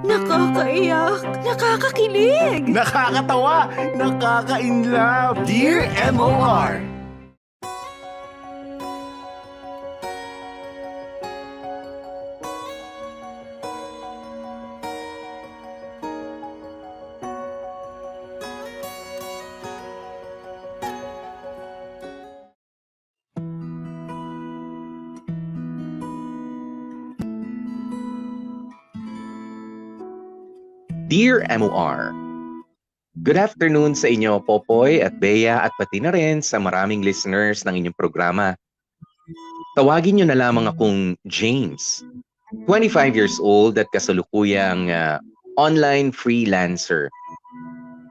Nakakaiyak, nakakakilig. Nakakatawa, nakaka-inlove. Dear MOR. Dear MOR, good afternoon sa inyo, Popoy at Bea at pati na rin sa maraming listeners ng inyong programa. Tawagin niyo na lamang akong James, 25 years old at kasalukuyang online freelancer.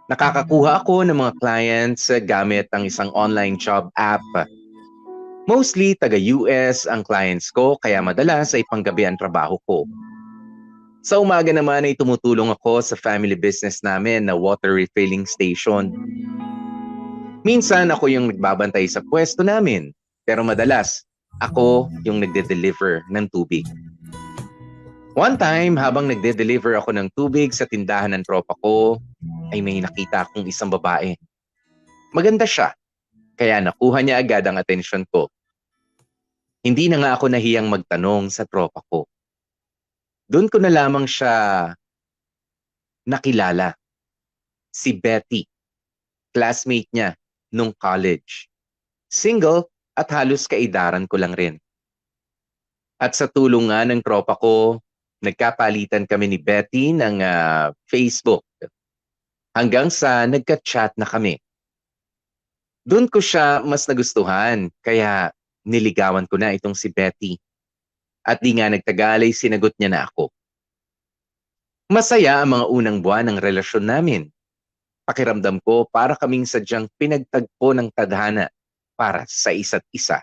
Nakakakuha ako ng mga clients gamit ang isang online job app. Mostly taga-US ang clients ko kaya madalas ay panggabi ang trabaho ko. Sa umaga naman ay tumutulong ako sa family business namin na water refilling station. Minsan ako yung nagbabantay sa pwesto namin, pero madalas ako yung nagde-deliver ng tubig. One time, habang nagde-deliver ako ng tubig sa tindahan ng tropa ko, ay may nakita akong isang babae. Maganda siya, kaya nakuha niya agad ang atensyon ko. Hindi na nga ako nahiyang magtanong sa tropa ko. Doon ko na lamang siya nakilala. Si Betty, classmate niya nung college. Single at halos kaidaran ko lang rin. At sa tulong nga ng tropa ko, nagkapalitan kami ni Betty ng Facebook. Hanggang sa nagka-chat na kami. Doon ko siya mas nagustuhan, kaya niligawan ko na itong si Betty. At di nga nagtagal ay sinagot niya na ako. Masaya ang mga unang buwan ng relasyon namin. Pakiramdam ko para kaming sadyang pinagtagpo ng tadhana para sa isa't isa.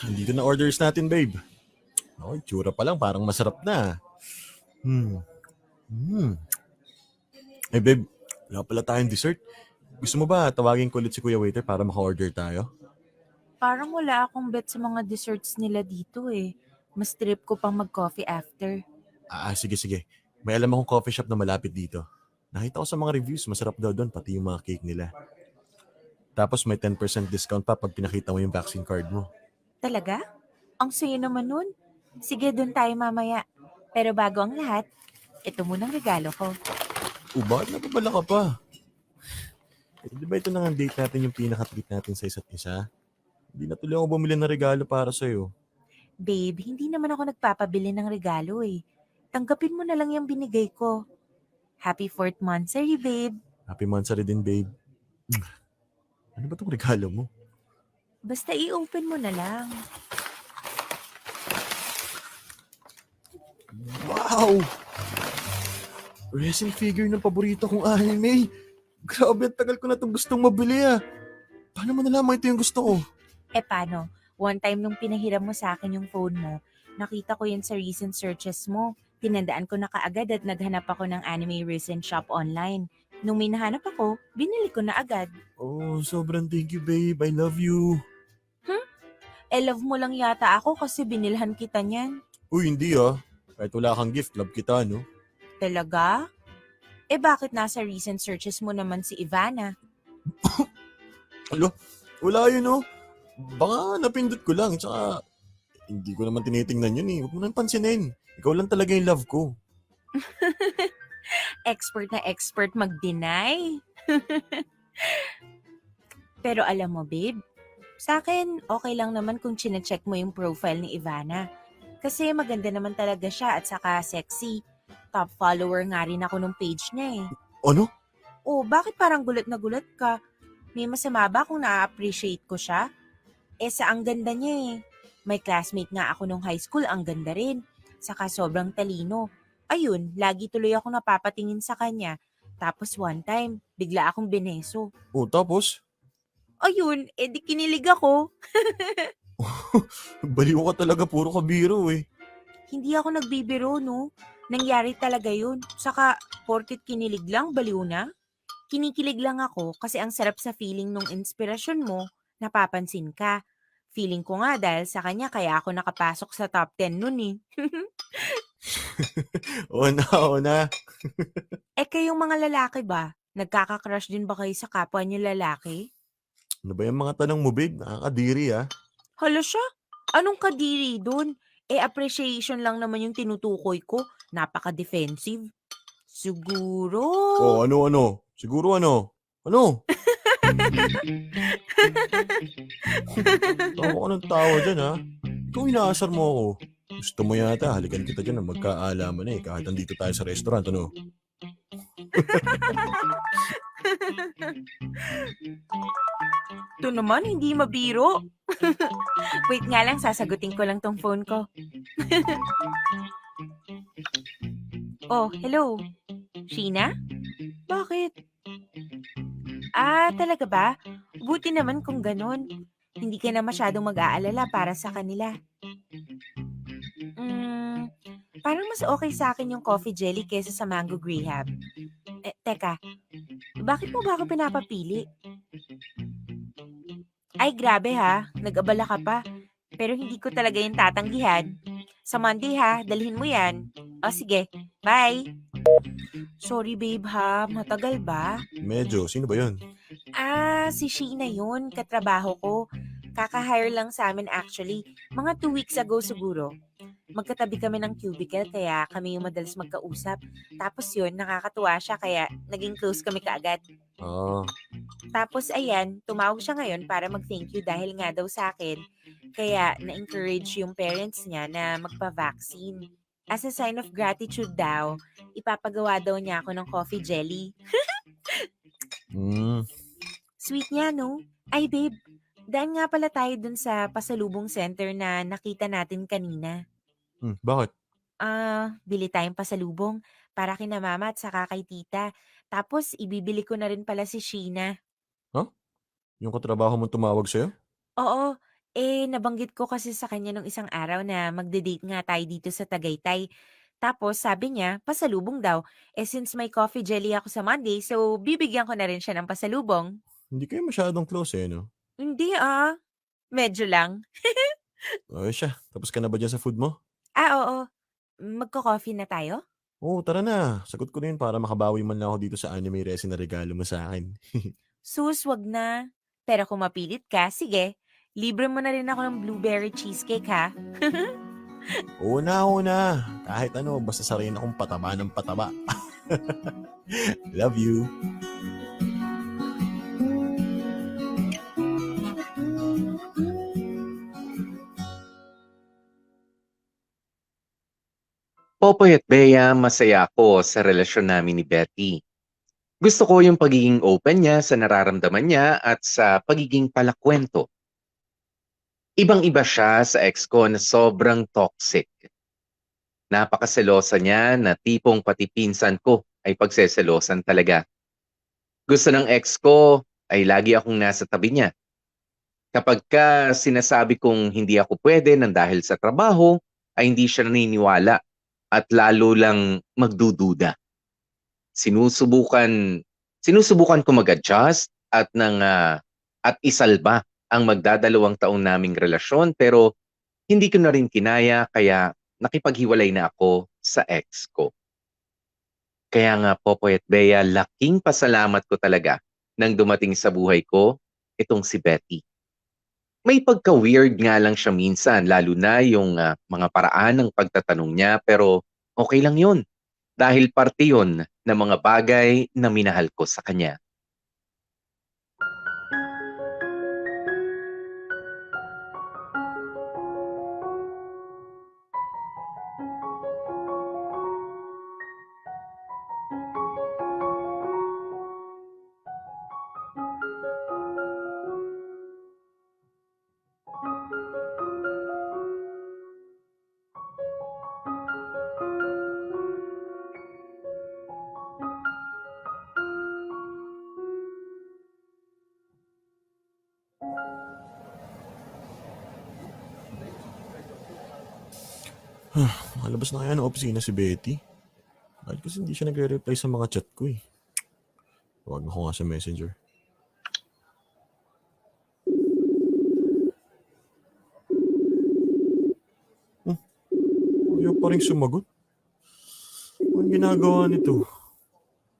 Andito na orders natin, babe. Oh, tsura pa lang, parang masarap na. Hmm. Hmm. Eh, babe, wala pala tayong dessert. Gusto mo ba tawagin ko ulit si Kuya Waiter para maka-order tayo? Parang wala akong bet sa mga desserts nila dito eh. Mas trip ko pang mag-coffee after. Sige, sige. May alam akong coffee shop na malapit dito. Nakita ko sa mga reviews, masarap daw doon, pati yung mga cake nila. Tapos may 10% discount pa pag pinakita mo yung vaccine card mo. Talaga? Ang sayo naman nun. Sige, dun tayo mamaya. Pero bago ang lahat, ito munang regalo ko. Bakit napabala ka pa? Di ba ito na nga ang date natin yung pinaka-treat natin sa isa't isa? Hindi na tuloy ako bumili ng regalo para sa'yo. Babe, hindi naman ako nagpapabili ng regalo eh. Tanggapin mo na lang yung binigay ko. Happy 4th monthsary, babe. Happy monthsary din, babe. Ano ba itong regalo mo? Basta i-open mo na lang. Wow! Resin figure ng paborito kong anime. Grabe, ang tagal ko na itong gustong mabili ah. Paano mo nalaman ito yung gusto ko? Paano? One time nung pinahiram mo sa akin yung phone mo, nakita ko yun sa recent searches mo. Tinandaan ko na kaagad at naghanap ako ng anime recent shop online. Nung may nahanap ako, binili ko na agad. Oh, sobrang thank you, babe. I love you. Love mo lang yata ako kasi binilhan kita niyan. Uy, hindi ah. Kahit wala kang gift, love kita, no? Talaga? Bakit nasa recent searches mo naman si Ivana? Alo, wala yun, no? Baka napindot ko lang, tsaka hindi ko naman tinitingnan yun eh. Huwag mo nang pansinin. Ikaw lang talaga yung love ko. Expert na expert mag-deny. Pero alam mo, babe, sa akin, okay lang naman kung chinecheck mo yung profile ni Ivana. Kasi maganda naman talaga siya at saka sexy. Top follower nga rin ako nung page niya eh. Ano? Bakit parang gulat na gulat ka? May masama ba kung na-appreciate ko siya? Sa ang ganda niya eh. May classmate nga ako nung high school, ang ganda rin. Saka sobrang talino. Ayun, lagi tuloy ako napapatingin sa kanya. Tapos one time, bigla akong bineso. Tapos? Ayun, edi kinilig ako. Baliw ka talaga, puro ka biro eh. Hindi ako nagbibiro, no? Nangyari talaga yun. Saka, porkit kinilig lang, baliw na. Kinikilig lang ako kasi ang sarap sa feeling nung inspirasyon mo, napapansin ka. Feeling ko nga dahil sa kanya kaya ako nakapasok sa top 10 nun eh. Oo na, oo na. Eh kayong mga lalaki ba? Nagkaka-crush din ba kayo sa kapwa niyo lalaki? Ano ba yung mga tanong mo, babe? Nakakadiri ah. Hala siya, anong kadiri dun? Eh appreciation lang naman yung tinutukoy ko. Napaka-defensive. Siguro... Oh, ano? Siguro ano? Ano? Tawa ka ng tawa dyan ha. Ikaw inaasar mo ako. Gusto mo yata, halikan kita dyan na magkaalaman eh. Kahit nandito tayo sa restaurant, ano? Ito naman, hindi mabiro. Wait nga lang, sasagutin ko lang tong phone ko. Oh, hello. Sheena? Bakit? Talaga ba? Buti naman kung ganun. Hindi ka na masyadong mag-aalala para sa kanila. Mm, parang mas okay sa akin yung coffee jelly kesa sa mango graham. Teka, bakit mo ba ako pinapapili? Ay, grabe ha. Nag-abala ka pa. Pero hindi ko talaga yung tatanggihan. Sa Monday ha, dalhin mo yan. O sige, bye. Sorry babe ha, matagal ba? Medyo, sino ba yun? Si Sheena yun, katrabaho ko. Kaka-hire lang sa amin actually. Mga 2 weeks ago siguro. Magkatabi kami ng cubicle kaya kami yung madalas magkausap. Tapos yun, nakakatuwa siya kaya naging close kami kaagad. Ah, Tapos ayan, tumawag siya ngayon para mag-thank you dahil nga daw sa akin. Kaya na-encourage yung parents niya na magpa-vaccine. As a sign of gratitude daw, ipapagawa daw niya ako ng coffee jelly. hmm. Sweet niya, no? Ay babe, daan nga pala tayo dun sa pasalubong center na nakita natin kanina. Bakit? Bili tayong pasalubong para kina mama at saka kay tita. Tapos ibibili ko na rin pala si Sheena. Huh? Yung katrabaho mong tumawag sa'yo? Oo, nabanggit ko kasi sa kanya nung isang araw na magde-date nga tayo dito sa Tagaytay. Tapos sabi niya, pasalubong daw. Since may coffee jelly ako sa Monday, so bibigyan ko na rin siya ng pasalubong. Hindi kayo masyadong close eh, no? Hindi medyo lang. O siya, tapos ka na ba dyan sa food mo? Oo. Magko-coffee na tayo? Oo, tara na. Sagot ko na yun para makabawi man lang ako dito sa anime resin na regalo mo sa akin. Sus, wag na. Pero kung mapilit ka, sige. Libre mo na rin ako ng blueberry cheesecake ha. Oo na. Kahit ano, basta sarin akong pataba ng pataba. Love you. Popoy at Bea, masaya ako sa relasyon namin ni Betty. Gusto ko yung pagiging open niya sa nararamdaman niya at sa pagiging palakwento. Ibang-iba siya sa ex ko na sobrang toxic. Napakaselosa niya na tipong pati pinsan ko ay pagseselosan talaga. Gusto ng ex ko ay lagi akong nasa tabi niya. Kapag ka sinasabi kong hindi ako pwede nang dahil sa trabaho, ay hindi siya naniniwala at lalo lang magdududa. Sinusubukan sinusubukan ko mag-adjust at isalba ang magdadalawang taon naming relasyon pero hindi ko na rin kinaya kaya nakipaghiwalay na ako sa ex ko. Kaya nga Popoy at Bea, laking pasalamat ko talaga nang dumating sa buhay ko itong si Betty. May pagka-weird nga lang siya minsan, lalo na yung mga paraan ng pagtatanong niya, pero okay lang yun. Dahil parte yun ng mga bagay na minahal ko sa kanya. Makalabas na kaya ng opisina si Betty? Bakit kasi hindi siya nagre-reply sa mga chat ko eh? Huwag ako nga sa messenger. Ayaw pa rin sumagot. Anong ginagawa nito?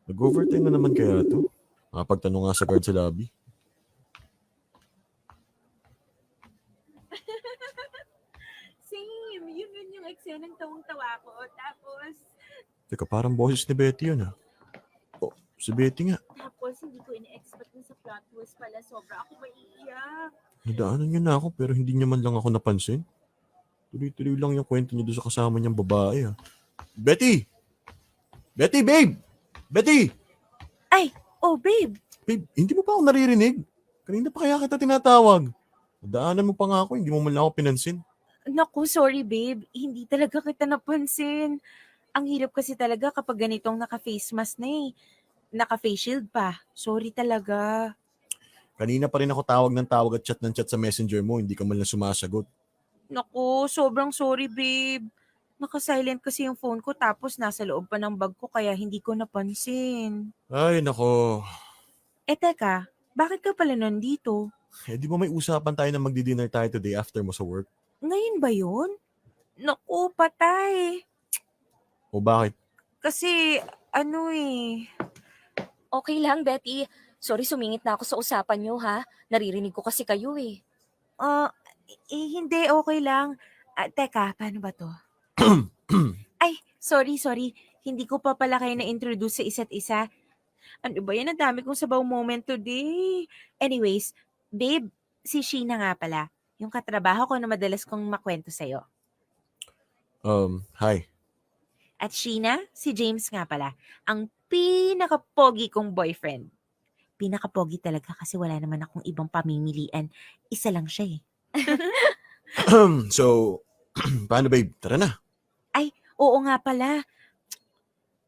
Nag-overtime na naman kaya to? Nakapagtanong nga sa guard sa lobby. Same. Yun yung eksenang tawang-tawa ko. Tapos Teka, parang boses ni Betty yun ah. Oh, si Betty nga. hindi ko ina-expect na sa plot twist pala. Sobra ako maiiyak. Nadaanan niya na ako pero hindi niya man lang ako napansin. Tuloy-tuloy lang yung kwento niya doon sa kasama niyang babae ah. Betty! Betty, babe! Betty! Oh, babe. Babe, hindi mo pa ako naririnig. Kanina pa kaya kita tinatawag. Nadaanan mo pa nga ako, hindi mo man lang ako pinansin. Naku, sorry, babe. Hindi talaga kita napansin. Ang hirap kasi talaga kapag ganitong naka-face mask na eh. Naka-face shield pa. Sorry talaga. Kanina pa rin ako tawag ng chat sa messenger mo, hindi ka man lang sumasagot. Naku, sobrang sorry, babe. Naka-silent kasi yung phone ko tapos nasa loob pa ng bag ko kaya hindi ko napansin. Ay, nako. Teka, bakit ka pala nandito? Eh, di ba may usapan tayo na magdi-dinner tayo today after mo sa work? Ngayon ba yun? Naku, patay. O bakit? Kasi, ano eh. Okay lang, Betty. Sorry, sumingit na ako sa usapan niyo, ha? Naririnig ko kasi kayo, eh. Hindi, okay lang. Teka, paano ba to? Ay, sorry. Hindi ko pa pala kayo na-introduce sa isa't isa. Ano ba yan? Ang dami kong sabaw moment today. Anyways, babe, si Sheena nga pala. Yung katrabaho ko na madalas kong makwento sa'yo. Hi. At Sheena, si James nga pala. Ang pinaka-pogi kong boyfriend. Pinaka-pogi talaga kasi wala naman akong ibang pamimilian. Isa lang siya eh. So, paano babe? Tara na. Oo nga pala.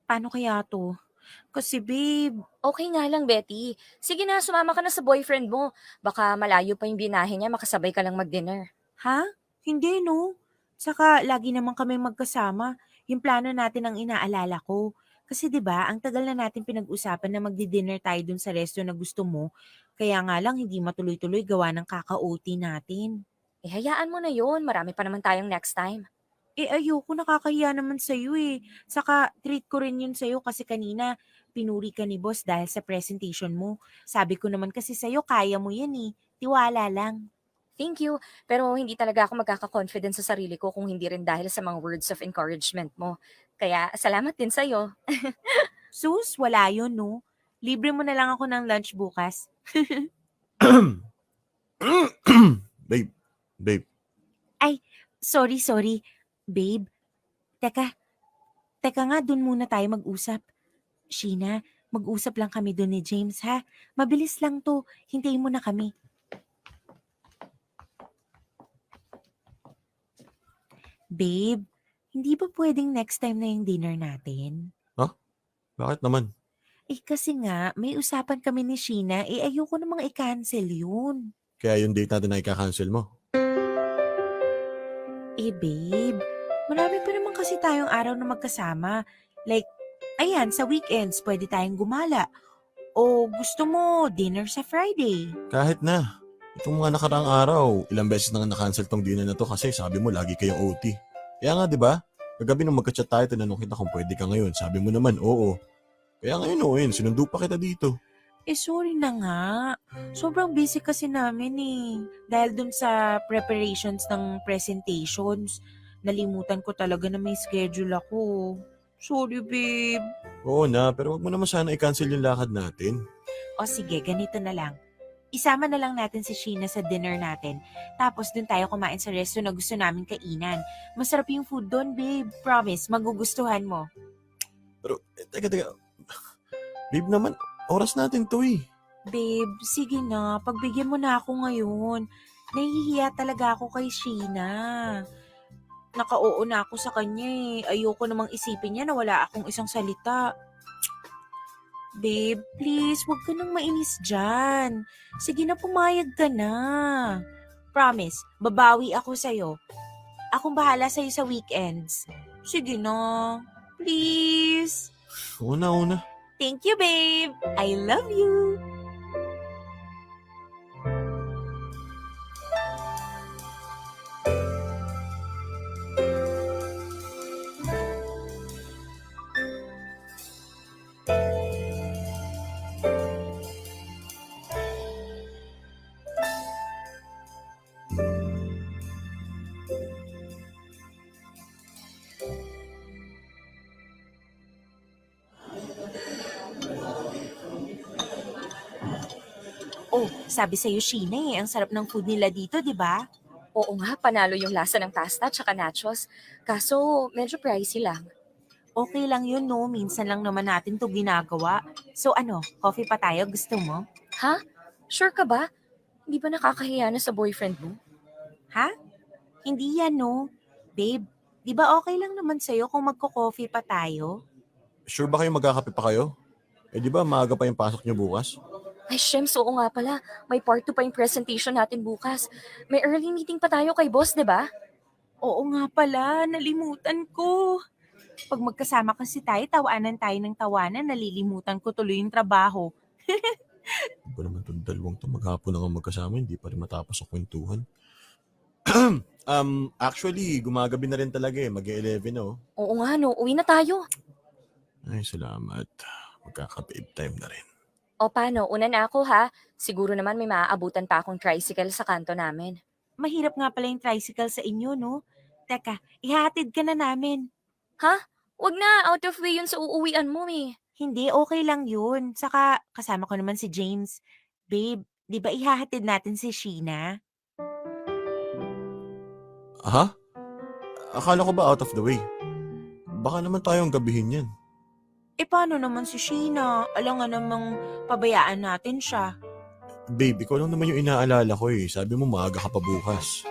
Paano kaya to? Kasi babe, Okay nga lang, Betty. Sige na, sumama ka na sa boyfriend mo. Baka malayo pa yung binahe niya, makasabay ka lang mag-dinner. ha? Hindi no. Saka lagi naman kami magkasama. Yung plano natin ang inaalala ko. Kasi 'di ba, ang tagal na natin pinag-usapan na magdi-dinner tayo dun sa resto na gusto mo. Kaya nga lang hindi matuloy-tuloy gawa ng kaka-OT natin. Eh, hayaan mo na yon. Marami pa naman tayong next time. Ayoko, nakakahiya naman sa'yo eh. Saka treat ko rin yun sa'yo kasi kanina pinuri ka ni boss dahil sa presentation mo. Sabi ko naman kasi sa'yo, kaya mo yan eh. Tiwala lang. Thank you. Pero hindi talaga ako magkaka-confidence sa sarili ko kung hindi rin dahil sa mga words of encouragement mo. Kaya salamat din sa'yo. Sus, wala yun no. Libre mo na lang ako ng lunch bukas. Babe. Sorry. Babe, teka nga dun muna tayo mag-usap. Sheena, mag-usap lang kami dun ni James ha. Mabilis lang to, hintayin mo na kami. Babe, hindi ba pwedeng next time na yung dinner natin? Bakit naman? Kasi nga, may usapan kami ni Sheena, ayoko namang i-cancel yun. Kaya yung date natin na ika-cancel mo. Babe, marami pa naman kasi tayong araw na magkasama. Like, ayan, sa weekends, pwede tayong gumala. O gusto mo, dinner sa Friday. Kahit na. Itong mga nakaraang araw, ilang beses na nga na-cancel tong dinner na to kasi sabi mo lagi kayong OT. Kaya nga, di ba? Kagabi nung magka-chat tayo, tinanong kita kung pwede ka ngayon. Sabi mo naman, oo. Kaya ngayon, oo yun. Sinundo pa kita dito. Sorry na nga. Sobrang busy kasi namin Dahil dun sa preparations ng presentations, nalimutan ko talaga na may schedule ako. Sorry, babe. Oo na, pero wag mo naman sana i-cancel yung lakad natin. O sige, ganito na lang. Isama na lang natin si Sheena sa dinner natin. Tapos dun tayo kumain sa resto na gusto namin kainan. Masarap yung food doon, babe. Promise, magugustuhan mo. Pero, teka. Babe naman, oras natin to eh. Babe, sige na. Pagbigyan mo na ako ngayon. Nahihiya talaga ako kay Sheena. Naka-oo na ako sa kanya eh. Ayoko namang isipin niya na wala akong isang salita. Babe, please, huwag ka nang mainis dyan. Sige na, pumayag ka na. Promise, babawi ako sa'yo. Akong bahala sa'yo sa weekends. Sige na. Please. Una. Thank you, babe. I love you. Oh, sabi sa'yo, Sheena ang sarap ng food nila dito, di ba? Oo nga, panalo yung lasa ng pasta at nachos. Kaso, medyo pricey lang. Okay lang yun, no? Minsan lang naman natin to ginagawa. So ano, coffee pa tayo? Gusto mo? Ha? Sure ka ba? Hindi ba nakakahiya na sa boyfriend mo? Ha? Hindi yan, no? Babe, di ba okay lang naman sa'yo kung magko-coffee pa tayo? Sure ba kayo magkakape pa kayo? Di ba maaga pa yung pasok niyo bukas? Ay, Shems, oo nga pala. May part 2 pa yung presentation natin bukas. May early meeting pa tayo kay boss, di ba? Oo nga pala, nalimutan ko. Pag magkasama kasi tayo, tawanan tayo ng tawanan, nalilimutan ko tuloy yung trabaho. Hindi ba naman itong dalawang to maghapon na nga magkasama, hindi pa rin matapos ang kwentuhan. Actually, gumagabi na rin talaga mag-11 na oh. Oo nga, no. Uwi na tayo. Ay, salamat. Magkaka-bedtime na rin. O paano, una na ako ha. Siguro naman may maaabutan pa akong tricycle sa kanto namin. Mahirap nga pala yung tricycle sa inyo, no? Teka, ihatid ka na namin. Ha? Wag na, out of way yun sa uuwian mo eh. Hindi, okay lang yun. Saka, kasama ko naman si James. Babe, di ba ihahatid natin si Sheena? Aha? Akala ko ba out of the way? Baka naman tayong gabihin yan. Paano naman si Sheena? Alam nga namang pabayaan natin siya. Babe, ikaw lang naman yung inaalala ko Sabi mo maaga ka pa bukas.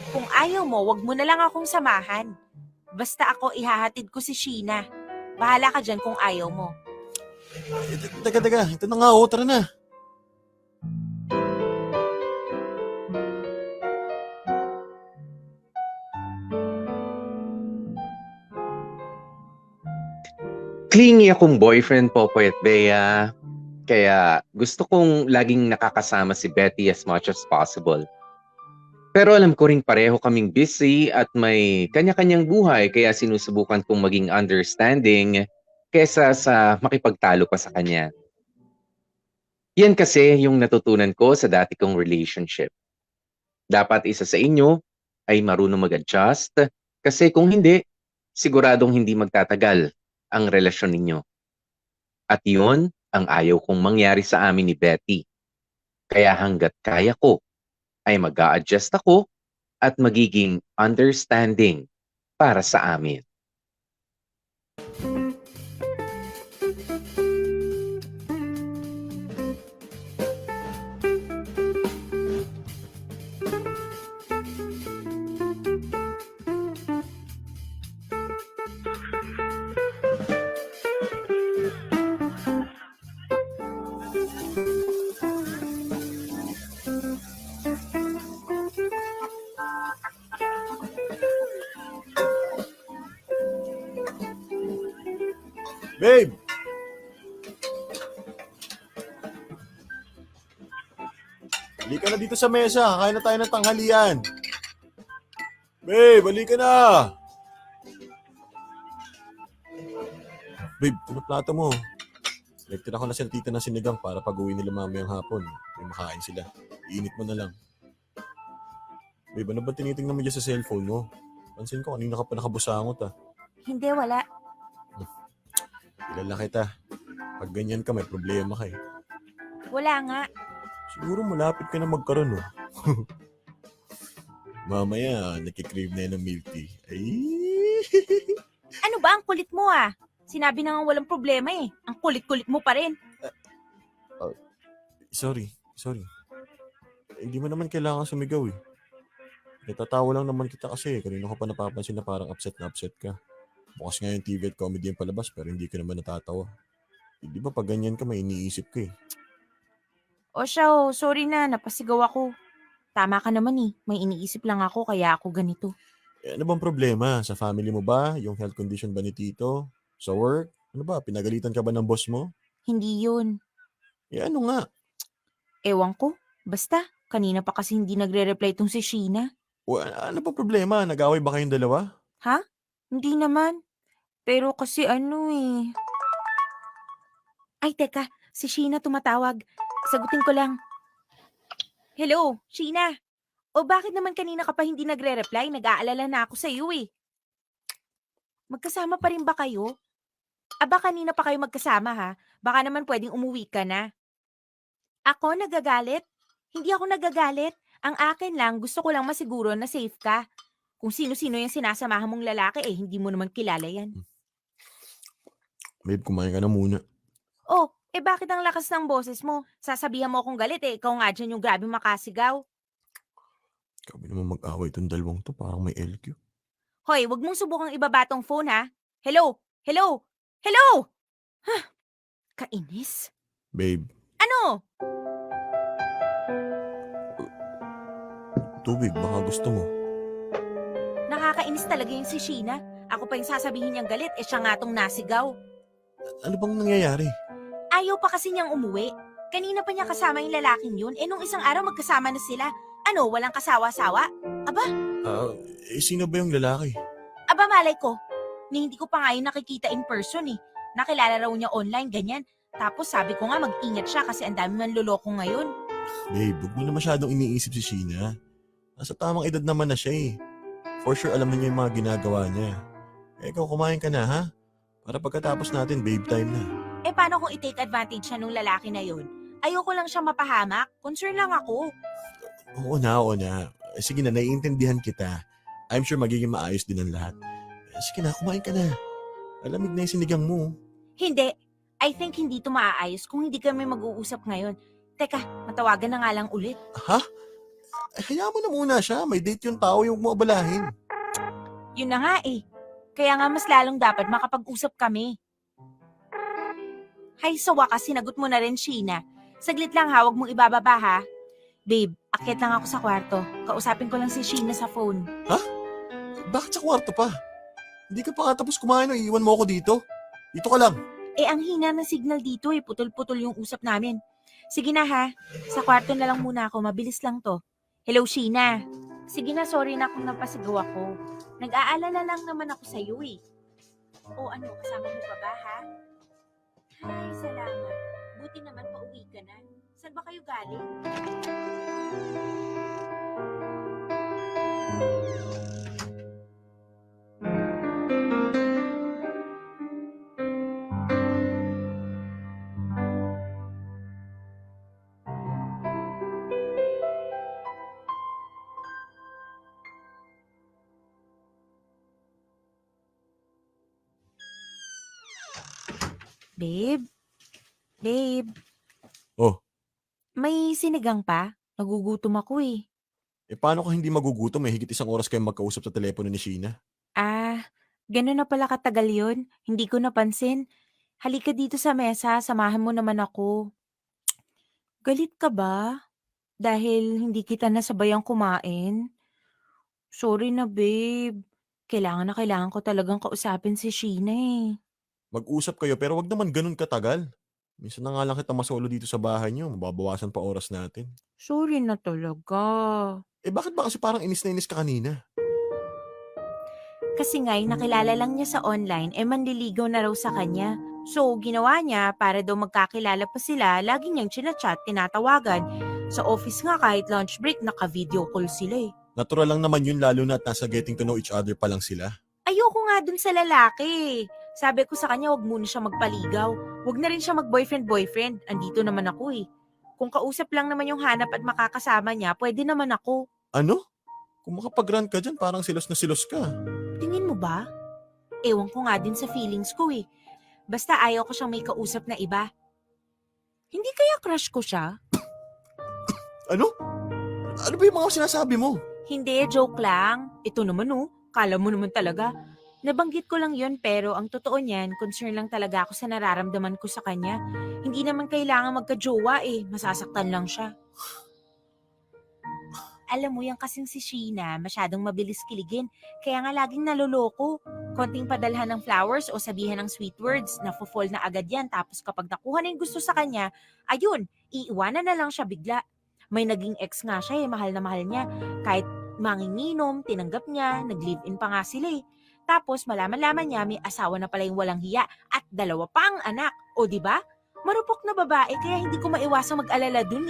Kung ayaw mo, wag mo na lang akong samahan. Basta ako ihahatid ko si Sheena. Bahala ka dyan kung ayaw mo. Teka. Ito na nga, tara na. Clingy akong boyfriend, Popoy at Bea. Kaya gusto kong laging nakakasama si Betty as much as possible. Pero alam ko rin pareho kaming busy at may kanya-kanyang buhay kaya sinusubukan kong maging understanding kesa sa makipagtalo pa sa kanya. Yan kasi yung natutunan ko sa dati kong relationship. Dapat isa sa inyo ay marunong mag-adjust kasi kung hindi, siguradong hindi magtatagal ang relasyon ninyo. At yun ang ayaw kong mangyari sa amin ni Betty. Kaya hanggat kaya ko, ay mag-a-adjust ako at magiging understanding para sa amin. Babe! Halika na dito sa mesa. Kain na tayo ng tanghalian. Babe, halika na! Babe, ito na plato mo. Nagtira ko na sila tita ng sinigang para pag-uwi nila mamayang hapon. May makain sila. Iinit mo na lang. Babe, ano ba tinitingnan mo dyan sa cellphone mo? Pansin ko, kanina ka pa nakabusangot Hindi, wala. Kilala kita. Pag ganyan ka, may problema ka Wala nga. Siguro malapit ka na magkaroon Mamaya, nakikrave na yan ng milk tea. Ay! Ano ba ang kulit mo Sinabi na nga walang problema Ang kulit-kulit mo pa rin. Sorry. Hindi mo naman kailangan sumigaw Natatawa lang naman kita kasi kanina ko pa napapansin na parang upset ka. Bukas nga yung TV at comedy yung palabas pero hindi ka naman natatawa. Di ba pag ganyan ka, may iniisip ka O siya, sorry na, napasigaw ako. Tama ka naman may iniisip lang ako kaya ako ganito. Ano bang problema? Sa family mo ba? Yung health condition ba ni Tito? Sa work? Ano ba? Pinagalitan ka ba ng boss mo? Hindi yun. Ano nga? Ewan ko. Basta, kanina pa kasi hindi nagre-reply tong si Sheena. Ano ba problema? Nag-away ba kayong dalawa? Ha? Hindi naman. Pero kasi ano eh. Ay, teka. Si Sheena tumatawag. Sagutin ko lang. Hello, Sheena. O bakit naman kanina ka pa hindi nagre-reply? Nag-aalala na ako sa iyo eh. Magkasama pa rin ba kayo? Aba kanina pa kayo magkasama ha? Baka naman pwedeng umuwi ka na. Ako nagagalit? Hindi ako nagagalit. Ang akin lang, gusto ko lang masiguro na safe ka. Kung sino-sino yung sinasamahan mong lalaki eh, hindi mo naman kilala yan. Babe, kumain ka na muna. Oh, bakit ang lakas ng boses mo? Sasabihan mo akong galit eh, ikaw nga dyan yung grabe makasigaw. Kami naman mag-away itong dalawang to. Parang may LQ. Hoy, wag mong subukang ibaba tong phone ha. Hello? Hello? Hello? Kainis. Babe, Ano? tubig. Baka gusto mo. Nakakainis talaga yung si Sheena. Ako pa yung sasabihin niyang galit, siya nga tong nasigaw. Ano bang nangyayari? Ayaw pa kasi niyang umuwi. Kanina pa niya kasama yung lalaking yun, nung isang araw magkasama na sila. Ano, walang kasawa-sawa? Sino ba yung lalaki? Aba malay ko, ni hindi ko pa nga yung nakikita in person eh. Nakilala raw niya online, ganyan. Tapos sabi ko nga mag-ingat siya kasi ang dami man loloko ngayon. Babe, huwag mo na masyadong iniisip si Sheena. Nasa tamang edad naman na siya eh. For sure, alam na niya yung mga ginagawa niya. Ikaw, kumain ka na ha? Para pagkatapos natin, babe time na. Paano kung i-take advantage siya nung lalaki na yun? Ayoko lang siya mapahamak. Concern lang ako. Oo na. Sige na, naiintindihan kita. I'm sure magiging maayos din ang lahat. Sige na, kumain ka na. Alamig na yung sinigang mo. Hindi. I think hindi to maaayos kung hindi kami mag-uusap ngayon. Teka, matawagan na nga lang ulit. Ha? Hayaan mo na muna siya. May date yung tao yung mo abalahin. Yun na nga eh. Kaya nga mas lalong dapat makapag-usap kami. Hay, sa wakas sinagot mo na rin, Sheena. Saglit lang ha, huwag mong ibababa ha. Babe, akyat lang ako sa kwarto. Kausapin ko lang si Sheena sa phone. Bakit sa kwarto pa? Hindi ka pa nga tapos kumain o iiwan mo ako dito? Dito ka lang. Ang hina ng signal dito eh. Putol-putol yung usap namin. Sige na ha. Sa kwarto na lang muna ako. Mabilis lang to. Hello, Sheena. Sige na, sorry na kung napasigaw ako. Nag-aalala lang naman ako sa iyo eh. O ano, kasama mo pa ba ha? Ay, salamat. Buti naman pauwi ka na. Saan ba kayo galing? Babe? Babe? Oh. May sinigang pa? Nagugutom ako eh. Paano ka hindi magugutom eh? Higit isang oras kayong magkausap sa telepono ni Sheena. Ganun na pala katagal yun. Hindi ko napansin. Halika dito sa mesa, samahan mo naman ako. Galit ka ba? Dahil hindi kita nasabayang kumain? Sorry na babe. Kailangan ko talagang kausapin si Sheena eh. Mag-usap kayo pero wag naman ganun katagal. Minsan na nga lang kita masolo dito sa bahay niyo. Mababawasan pa oras natin. Sorry na talaga. Bakit ba kasi parang inis na inis ka kanina? Kasi nga'y nakilala lang niya sa online, manliligaw na raw sa kanya. So, ginawa niya para daw magkakilala pa sila, lagi niyang chinachat, tinatawagan. Sa office nga kahit lunch break, naka-video call sila eh. Natural lang naman yun lalo na at nasa getting to know each other pa lang sila. Ayoko nga dun sa lalaki. Sabi ko sa kanya, wag muna siya magpaligaw. Wag na rin siya mag-boyfriend-boyfriend. Andito naman ako eh. Kung kausap lang naman yung hanap at makakasama niya, pwede naman ako. Ano? Kung makapag-rant ka dyan, parang silos na silos ka. Tingin mo ba? Ewan ko nga din sa feelings ko eh. Basta ayaw ko siyang may kausap na iba. Hindi kaya crush ko siya? Ano? Ano ba yung mga sinasabi mo? Hindi, joke lang. Ito naman oh, kala mo naman talaga. Nabanggit ko lang yun pero ang totoo niyan, concern lang talaga ako sa nararamdaman ko sa kanya. Hindi naman kailangan magka-jowa eh, masasaktan lang siya. Alam mo yan kasing si Sheena, masyadong mabilis kiligin. Kaya nga laging naloloko. Konting padalhan ng flowers o sabihan ng sweet words, nafo-fall na agad yan. Tapos kapag nakuha na yung gusto sa kanya, ayun, iiwanan na lang siya bigla. May naging ex nga siya mahal na mahal niya. Kahit manginginom, tinanggap niya, nag-live-in pa nga sila Tapos malaman-laman niya may asawa na pala yung walang hiya at 2 pa ang anak. O di ba? Marupok na babae kaya hindi ko maiwasang mag-alala dun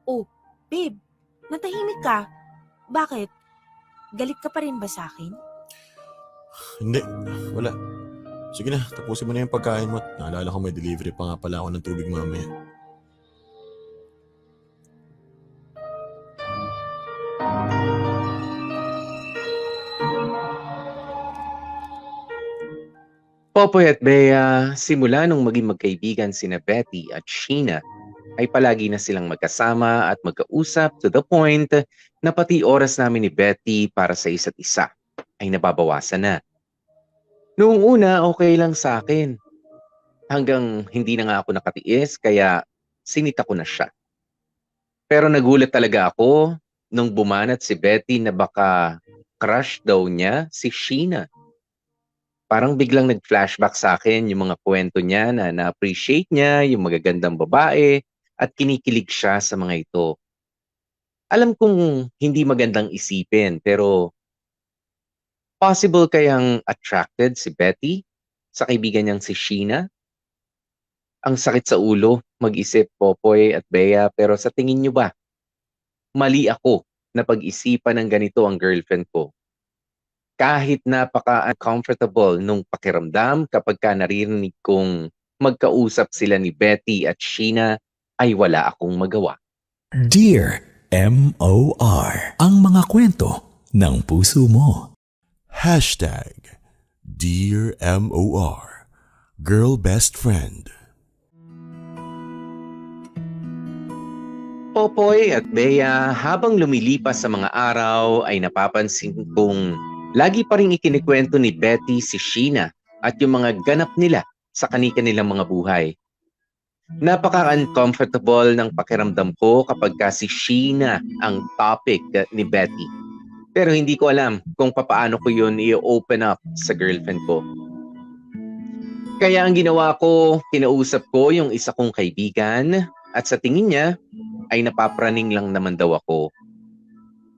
Oh, babe, natahimik ka. Bakit? Galit ka pa rin ba sa akin? Hindi, wala. Sige na, tapusin mo na yung pagkain mo. Naalala ko may delivery pa nga pala ako ng tubig mamaya. Popoy at Bea, simula nung maging magkaibigan sina Betty at Sheena, ay palagi na silang magkasama at magkausap to the point na pati oras namin ni Betty para sa isa't isa ay nababawasan na. Noong una, okay lang sa akin. Hanggang hindi na nga ako nakatiis kaya sinita ko na siya. Pero nagulat talaga ako nung bumanat si Betty na baka crush daw niya si Sheena. Parang biglang nag-flashback sa akin yung mga kwento niya na na-appreciate niya yung magagandang babae at kinikilig siya sa mga ito. Alam kong hindi magandang isipin pero possible kayang attracted si Betty sa kaibigan niyang si Sheena? Ang sakit sa ulo mag-isip, Popoy at Bea, pero sa tingin niyo ba, mali ako na pag-isipan ng ganito ang girlfriend ko? Kahit napaka-uncomfortable nung pakiramdam kapag ka naririnig kong magkausap sila ni Betty at Sheena, ay wala akong magawa. Dear M.O.R. Ang mga kwento ng puso mo. Hashtag Dear M.O.R. Girl Best Friend. Popoy at Bea, habang lumilipas sa mga araw ay napapansin kong lagi pa rin ikinikwento ni Betty si Sheena at yung mga ganap nila sa kani-kanilang mga buhay. Napaka-uncomfortable ng pakiramdam ko kapag ka si Sheena ang topic ni Betty. Pero hindi ko alam kung papaano ko yun i-open up sa girlfriend ko. Kaya ang ginawa ko, kinausap ko yung isa kong kaibigan at sa tingin niya ay napapraning lang naman daw ako.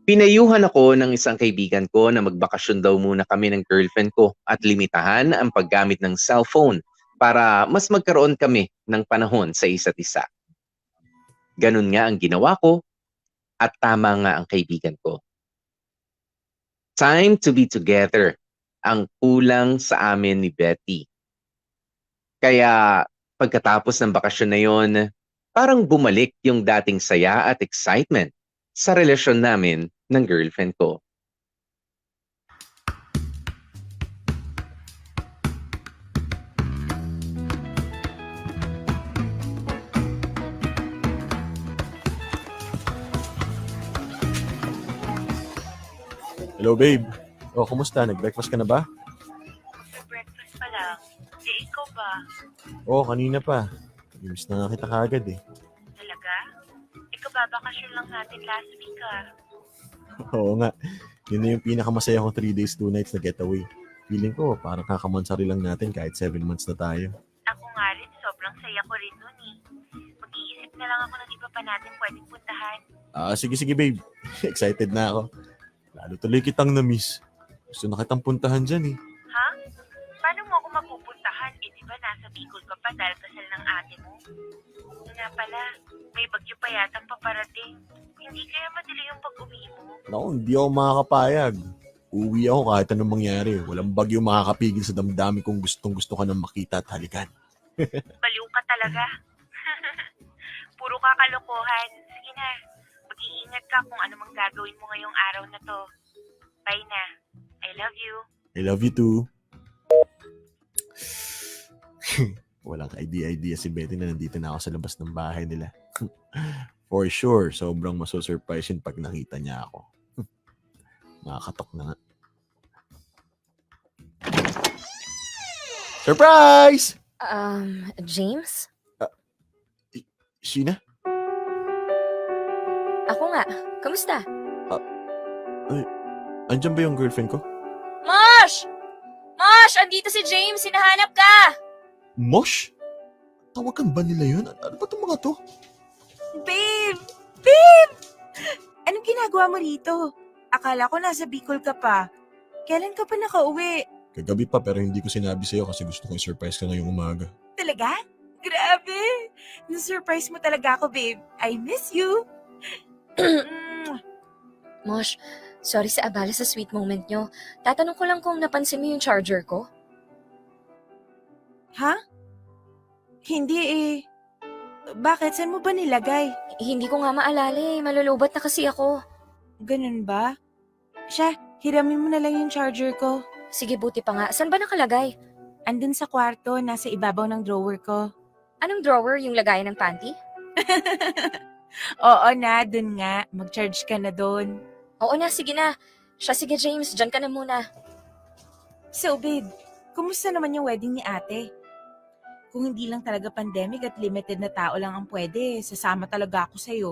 Pinayuhan ako ng isang kaibigan ko na magbakasyon daw muna kami ng girlfriend ko at limitahan ang paggamit ng cellphone para mas magkaroon kami ng panahon sa isa't isa. Ganun nga ang ginawa ko at tama nga ang kaibigan ko. Time to be together ang kulang sa amin ni Betty. Kaya pagkatapos ng bakasyon na yon, parang bumalik yung dating saya at excitement sa relasyon namin ng girlfriend ko. Hello, babe. Oh, kumusta? Nag-breakfast ka na ba? Breakfast pa lang. Ikaw ba? Oh, kanina pa. Miss na nga kita kagad Talaga? Ikaw babakasyon lang natin last week Oo nga. Yun na yung pinakamasaya kong 3 days, 2 nights na getaway. Feeling ko, parang kakamansari lang natin kahit 7 months na tayo. Ako nga rin, sobrang saya ko rin nun Mag-iisip na lang ako ng iba pa natin pwedeng puntahan. Sige babe. Excited na ako. Lalo tuloy kitang na-miss. Gusto na kitang puntahan dyan Ha? Paano mo ako mapupuntahan? Di ba nasa Bicol ka pa dahil kasal ng ate mo? Nga pala, may bagyo pa yatang paparating. Hindi kaya madali yung pag-uwi mo? Naku, hindi ako makakapayag. Uwi ako kahit anong mangyari. Walang bagyo makakapigil sa damdami kung gustong-gusto ka nang makita at halikan. Baliw ka talaga. Puro ka kalokohan. Sige na, mag-iingat ka kung ano mang gagawin mo ngayong araw na to. Bye na. I love you. I love you too. Walang idea si Betty na nandito na ako sa labas ng bahay nila. For sure, sobrang maso-surprise yun pag nakita niya ako. Nakakatok na nga. Surprise! James? Sheena? Ako nga. Kamusta? Andyan ba yung girlfriend ko? Mosh! Mosh! Andito si James! Hinahanap ka! Mosh? Tawagan ba nila yun? Ano ba itong mga to? Babe! Babe! Anong ginagawa mo rito? Akala ko nasa Bicol ka pa. Kailan ka pa nakauwi? Kagabi pa pero hindi ko sinabi sa'yo kasi gusto kong surprise ka ngayong umaga. Talaga? Grabe! Na-surprise mo talaga ako, babe. I miss you. Mosh, sorry sa abala sa sweet moment nyo. Tatanong ko lang kung napansin mo yung charger ko. Ha? Hindi eh. Bakit? Saan mo ba nilagay? Hindi ko nga maalala eh. Malulubat na kasi ako. Ganun ba? Siya, hiramin mo na lang yung charger ko. Sige, buti pa nga. Saan ba nakalagay? Andun sa kwarto, nasa ibabaw ng drawer ko. Anong drawer? Yung lagayan ng panty? Oo na, dun nga. Mag-charge ka na dun. Oo na, sige na. Siya, sige James, dyan ka na muna. So babe, kumusta naman yung wedding ni ate? Kung hindi lang talaga pandemic at limited na tao lang ang pwede, sasama talaga ako sa'yo.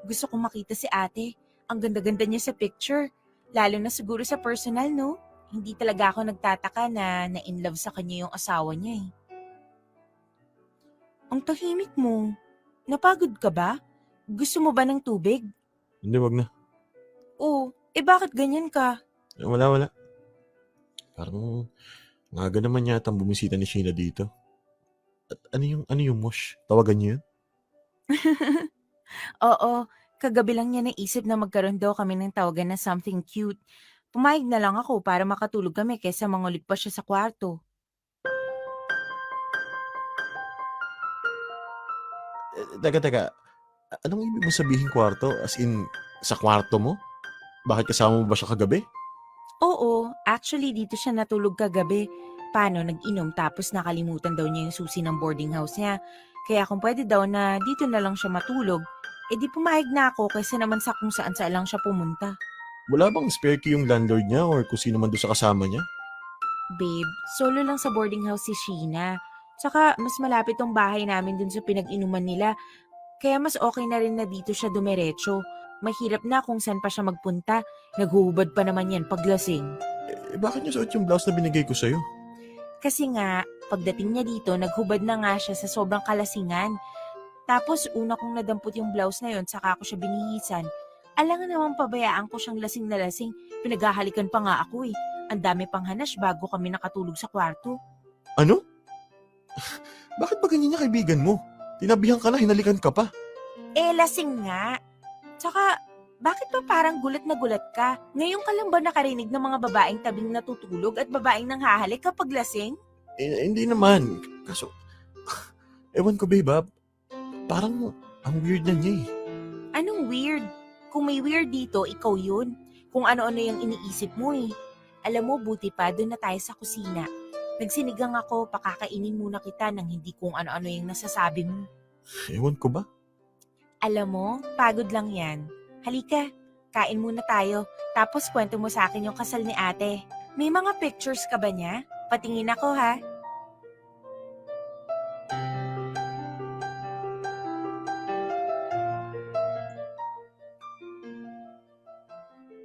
Gusto kong makita si ate. Ang ganda-ganda niya sa picture. Lalo na siguro sa personal, no? Hindi talaga ako nagtataka na na-inlove sa kanya yung asawa niya eh. Ang tahimik mo. Napagod ka ba? Gusto mo ba ng tubig? Hindi, wag na. Oo, bakit ganyan ka? Wala. Parang ngaga naman yata ang bumisita ni Sheena dito. At ano yung Mosh? Tawagan niyo yun? Oo, kagabi lang niya naisip na magkaroon daw kami ng tawagan na something cute. Pumayag na lang ako para makatulog kami kaysa mangulit pa siya sa kwarto. Teka. Anong ibig mo sabihin kwarto? As in, sa kwarto mo? Bakit kasama mo ba siya kagabi? Oo, actually dito siya natulog kagabi. Paano, nag-inom tapos nakalimutan daw niya yung susi ng boarding house niya. Kaya kung pwede daw na dito na lang siya matulog, di pumayag na ako kaysa naman sa kung saan saan lang siya pumunta. Wala bang spare key yung landlord niya or kung sino man doon sa kasama niya? Babe, solo lang sa boarding house si Sheena. Tsaka mas malapit tong bahay namin dun sa pinag-inuman nila. Kaya mas okay na rin na dito siya dumiretso. Mahirap na kung saan pa siya magpunta. Naghuhubad pa naman yan paglasing. Bakit niya suot yung blouse na binigay ko sa'yo? Kasi nga, pagdating niya dito, naghubad na nga siya sa sobrang kalasingan. Tapos una kong nadampot yung blouse na yon, saka ako siya binihisan. Alangan naman pabayaan ko siyang lasing na lasing. Pinaghahalikan pa nga ako eh. Ang dami pang hanas bago kami nakatulog sa kwarto. Ano? Bakit ba ganyan niya kaibigan mo? Tinabihan ka na, hinalikan ka pa. Lasing nga. Tsaka, bakit pa parang gulat na gulat ka? Ngayon ka lang ba nakarinig ng mga babaeng tabing natutulog at babaeng nanghahalik kapag lasing? Hindi naman. Kaso, ewan ko babe, parang ang weird na niya eh. Anong weird? Kung may weird dito, ikaw yun. Kung ano-ano yung iniisip mo eh. Alam mo, buti pa, doon na tayo sa kusina. Nagsinigang ako, pakakainin muna kita ng hindi kung ano-ano yung nasasabi mo. Ewan ko ba? Alam mo, pagod lang yan. Halika, kain muna tayo. Tapos kwento mo sa akin yung kasal ni ate. May mga pictures ka ba niya? Patingin ako ha.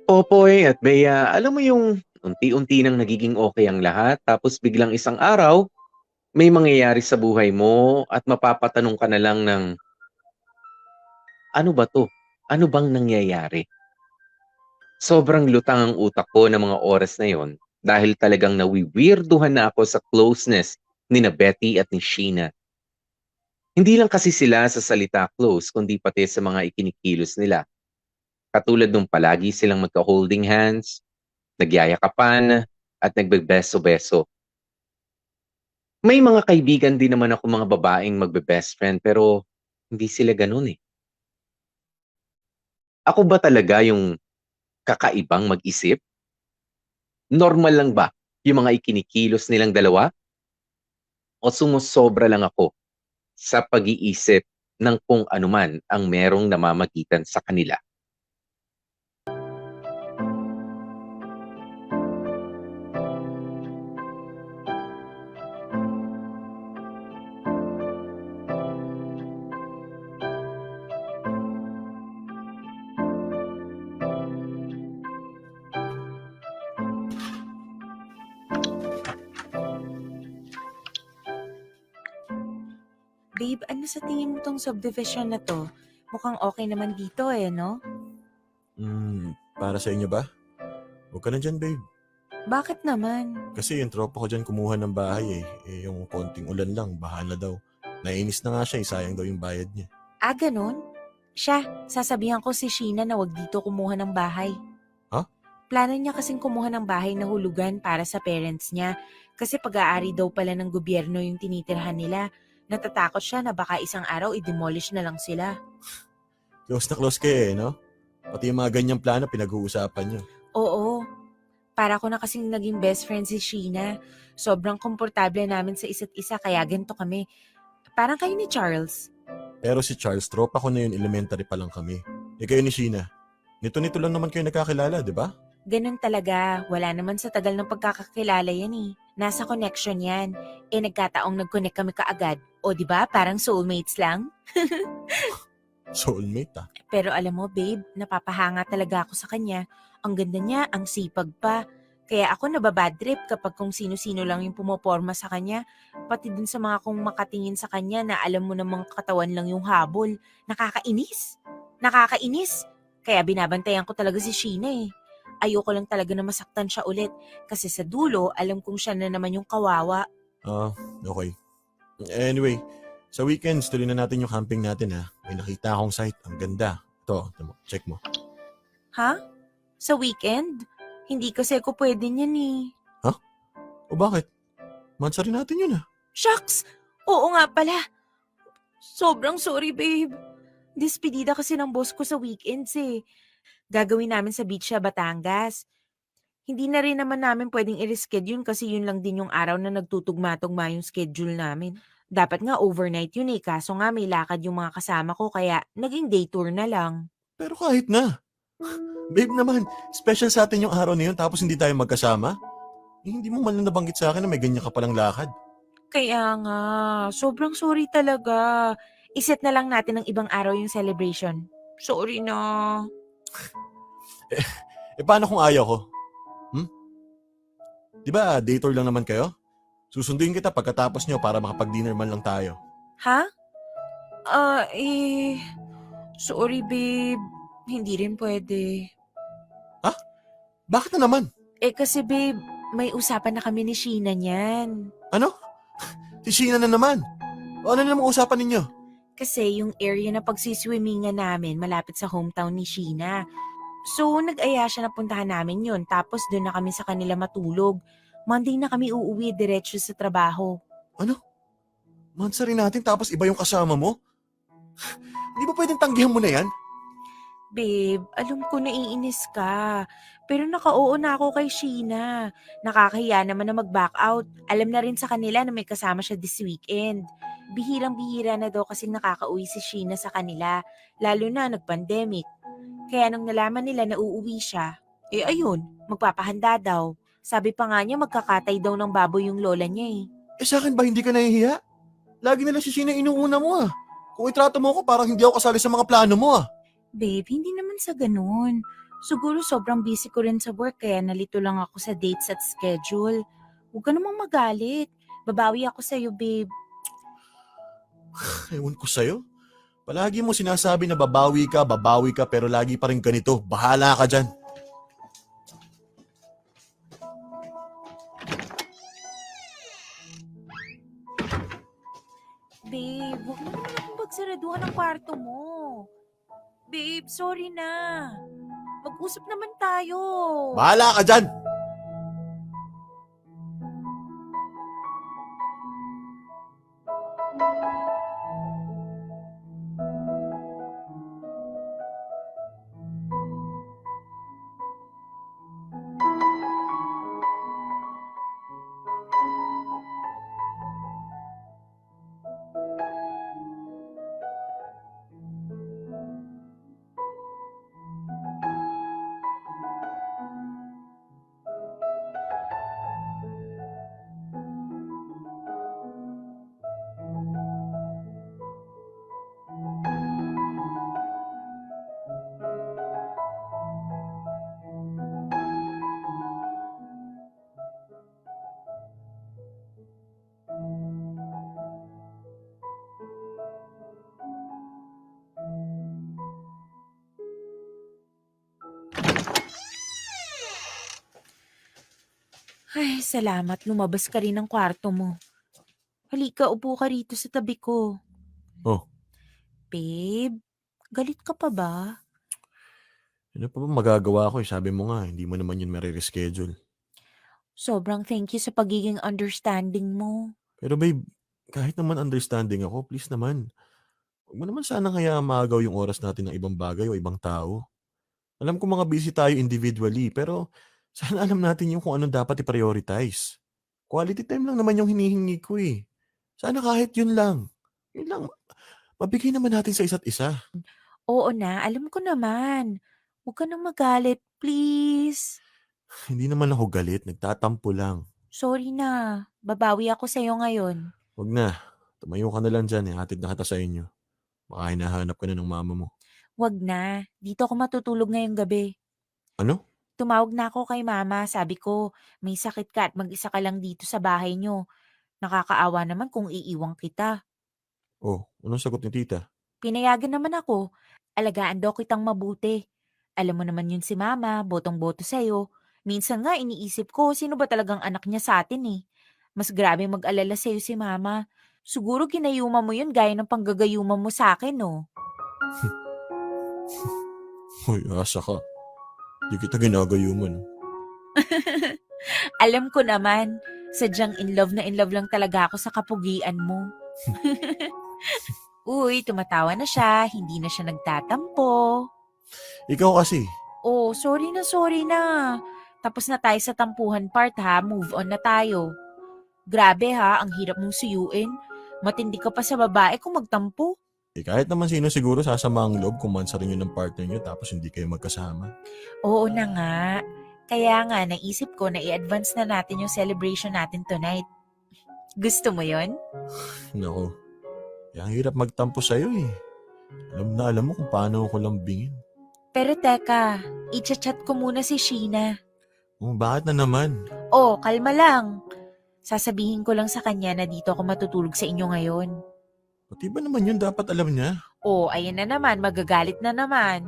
Popoy at Bea, alam mo yung unti-unti nang nagiging okay ang lahat tapos biglang isang araw, may mangyayari sa buhay mo at mapapatanong ka na lang ng, ano ba to? Ano bang nangyayari? Sobrang lutang ang utak ko ng mga oras na yon dahil talagang nawiwirduhan na ako sa closeness ni na Betty at ni Sheena. Hindi lang kasi sila sa salita close kundi pati sa mga ikinikilos nila. Katulad nung palagi silang magka-holding hands, nagyayakapan, at nagbebeso-beso. May mga kaibigan din naman ako mga babaeng magbe-best friend pero hindi sila ganun eh. Ako ba talaga yung kakaibang mag-isip? Normal lang ba yung mga ikinikilos nilang dalawa? O sumusobra lang ako sa pag-iisip ng kung anuman ang merong namamagitan sa kanila? Babe, ano sa tingin mo tong subdivision na to? Mukhang okay naman dito no? Para sa inyo ba? Huwag ka na dyan, babe. Bakit naman? Kasi yung tropa ko dyan kumuha ng bahay eh. Yung konting ulan lang, baha na daw. Nainis na nga siya, sayang daw yung bayad niya. Ganun? Siya, sasabihan ko si Sheena na wag dito kumuha ng bahay. Ha? Plano niya kasing kumuha ng bahay na hulugan para sa parents niya. Kasi pag-aari daw pala ng gobyerno yung tinitirhan nila. Natatakot siya na baka isang araw i-demolish na lang sila. Close na close kayo no? Pati yung mga ganyang plano pinag-uusapan niyo. Oo. Para ko na kasing naging best friend si Sheena. Sobrang komportable namin sa isa't isa kaya ganito kami. Parang kayo ni Charles. Pero si Charles, tropa ko na yun, elementary pa lang kami. Kayo ni Sheena. Nito-nito lang naman kayo nagkakilala, di ba? Ganun talaga. Wala naman sa tagal ng pagkakakilala yan Nasa connection yan. Nagkataong nag-connect kami kaagad. O di ba parang soulmates lang? Soulmate ah. Pero alam mo babe, napapahanga talaga ako sa kanya. Ang ganda niya, ang sipag pa. Kaya ako nababad trip kapag kung sino-sino lang yung pumoporma sa kanya. Pati dun sa mga kung makatingin sa kanya na alam mo namang katawan lang yung habol. Nakakainis. Nakakainis. Kaya binabantayan ko talaga si Sheena Ayoko lang talaga na masaktan siya ulit. Kasi sa dulo, alam kong siya na naman yung kawawa. Okay. Anyway, sa weekends, tuloy na natin yung camping natin ha. May nakita akong site. Ang ganda. Ito, check mo. Ha? Sa weekend? Hindi kasi ako pwede niyan O bakit? Mansa rin natin yun ah. Shucks! Oo nga pala. Sobrang sorry, babe. Despedida kasi ng boss ko sa weekends Gagawin namin sa beach sa Batangas. Hindi na rin naman namin pwedeng i-reschedule kasi yun lang din yung araw na nagtutugma-tugma yung schedule namin. Dapat nga overnight yun kaso nga may lakad yung mga kasama ko kaya naging day tour na lang. Pero kahit na. Babe naman, special sa atin yung araw na yun tapos hindi tayo magkasama? Hindi mo man lang nabanggit sa akin na may ganyan ka palang lakad. Kaya nga, sobrang sorry talaga. Iset na lang natin ng ibang araw yung celebration. Sorry na. Paano kung ayaw ko? Di ba, day tour lang naman kayo? Susunduin kita pagkatapos nyo para makapag-dinner man lang tayo. Ha? Sorry babe. Hindi rin pwede. Bakit na naman? Kasi babe, may usapan na kami ni Sheena niyan. Ano? Si Sheena na naman. O ano na namang usapan ninyo? Kasi yung area na pagsiswimmingan namin malapit sa hometown ni Sheena. So, nag-aya siya na puntahan namin yun. Tapos doon na kami sa kanila matulog. Monday na kami uuwi diretso sa trabaho. Ano? Mansa rin natin tapos iba yung kasama mo? Hindi ba pwedeng tanggihan mo na yan? Babe, alam ko naiinis ka. Pero naka-oo na ako kay Sheena. Nakakahiya naman na mag-back out. Alam na rin sa kanila na may kasama siya this weekend. Bihirang-bihira na daw kasi nakakauwi si Sheena sa kanila. Lalo na nag-pandemic. Kaya nung nalaman nila na uuwi siya, ayun, magpapahanda daw. Sabi pa nga niya magkakatay daw ng baboy yung lola niya Sa akin ba hindi ka nahihiya? Lagi nila si Sheena inuuna mo ah. Kung itrato mo ako parang hindi ako kasali sa mga plano mo ah. Babe, hindi naman sa ganun. Siguro sobrang busy ko rin sa work kaya nalito lang ako sa dates at schedule. Huwag ka namang magalit. Babawi ako sa'yo, babe. Ewan ko sa'yo. Palagi mo sinasabi na babawi ka, pero lagi pa rin ganito. Bahala ka dyan. Babe, huwag mo naman akong pagsaraduhan ng kwarto mo. Babe, sorry na. Mag-usap naman tayo. Bahala ka dyan! Ay, salamat. Lumabas ka rin ng kwarto mo. Halika, upo ka rito sa tabi ko. Oh, Babe, galit ka pa ba? ano pa ba magagawa ko eh? Sabi mo nga, hindi mo naman yun marireschedule. Sobrang thank you sa pagiging understanding mo. Pero babe, kahit naman understanding ako, please naman. Huwag mo naman sana kaya maagaw yung oras natin ng ibang bagay o ibang tao. Alam ko mga busy tayo individually, pero sana alam natin yung kung anong dapat i-prioritize. Quality time lang naman yung hinihingi ko eh. Sana kahit yun lang. Yun lang, mabigay naman natin sa isa't isa. Oo na, alam ko naman. Huwag ka nang magalit, please. Hindi naman ako galit, nagtatampo lang. Sorry na. Babawi ako sa'yo ngayon. Wag na, tumayo ka na lang dyan eh, hatid na kita sa inyo. Baka hinahanap ka na ng mama mo. Wag na. Dito ako matutulog ngayong gabi. Ano? Tumawag na ako kay mama. Sabi ko, may sakit ka at mag-isa ka lang dito sa bahay nyo. Nakakaawa naman kung iiwang kita. Oh, anong sagot ni tita? Pinayagan naman ako. Alagaan daw kitang mabuti. Alam mo naman yun si mama, botong-boto sa'yo. Minsan nga iniisip ko, sino ba talagang anak niya sa atin eh. Mas grabe mag-alala sa'yo si mama. Siguro ginayuma mo yun gaya ng panggagayuma mo sa akin, no? Hoy, asa ka. Di kita ginagayuman. Alam ko naman, sadyang in love lang talaga ako sa kapugian mo. Uy, tumatawa na siya, hindi na siya nagtatampo. Ikaw kasi, Oh, sorry na, sorry na. Tapos na tayo sa tampuhan part ha, move on na tayo. Grabe ha, ang hirap mong suyuin. Matindi ka pa sa babae kung magtampo. kahit naman sino siguro sasama ang loob kung mansarin nyo ng partner nyo tapos hindi kayo magkasama. Oo na nga. Kaya nga, naisip ko na i-advance na natin yung celebration natin tonight. Gusto mo yon? Nako, ang hirap magtampo sa'yo eh. Alam na alam mo kung paano ako lambingin. Pero teka, i-chat ko muna si Sheena. Oh, bakit na naman? Oh, kalma lang. Sasabihin ko lang sa kanya na dito ako matutulog sa inyo ngayon. Pati ba naman yun dapat alam niya? Oh, ayan na naman, magagalit na naman.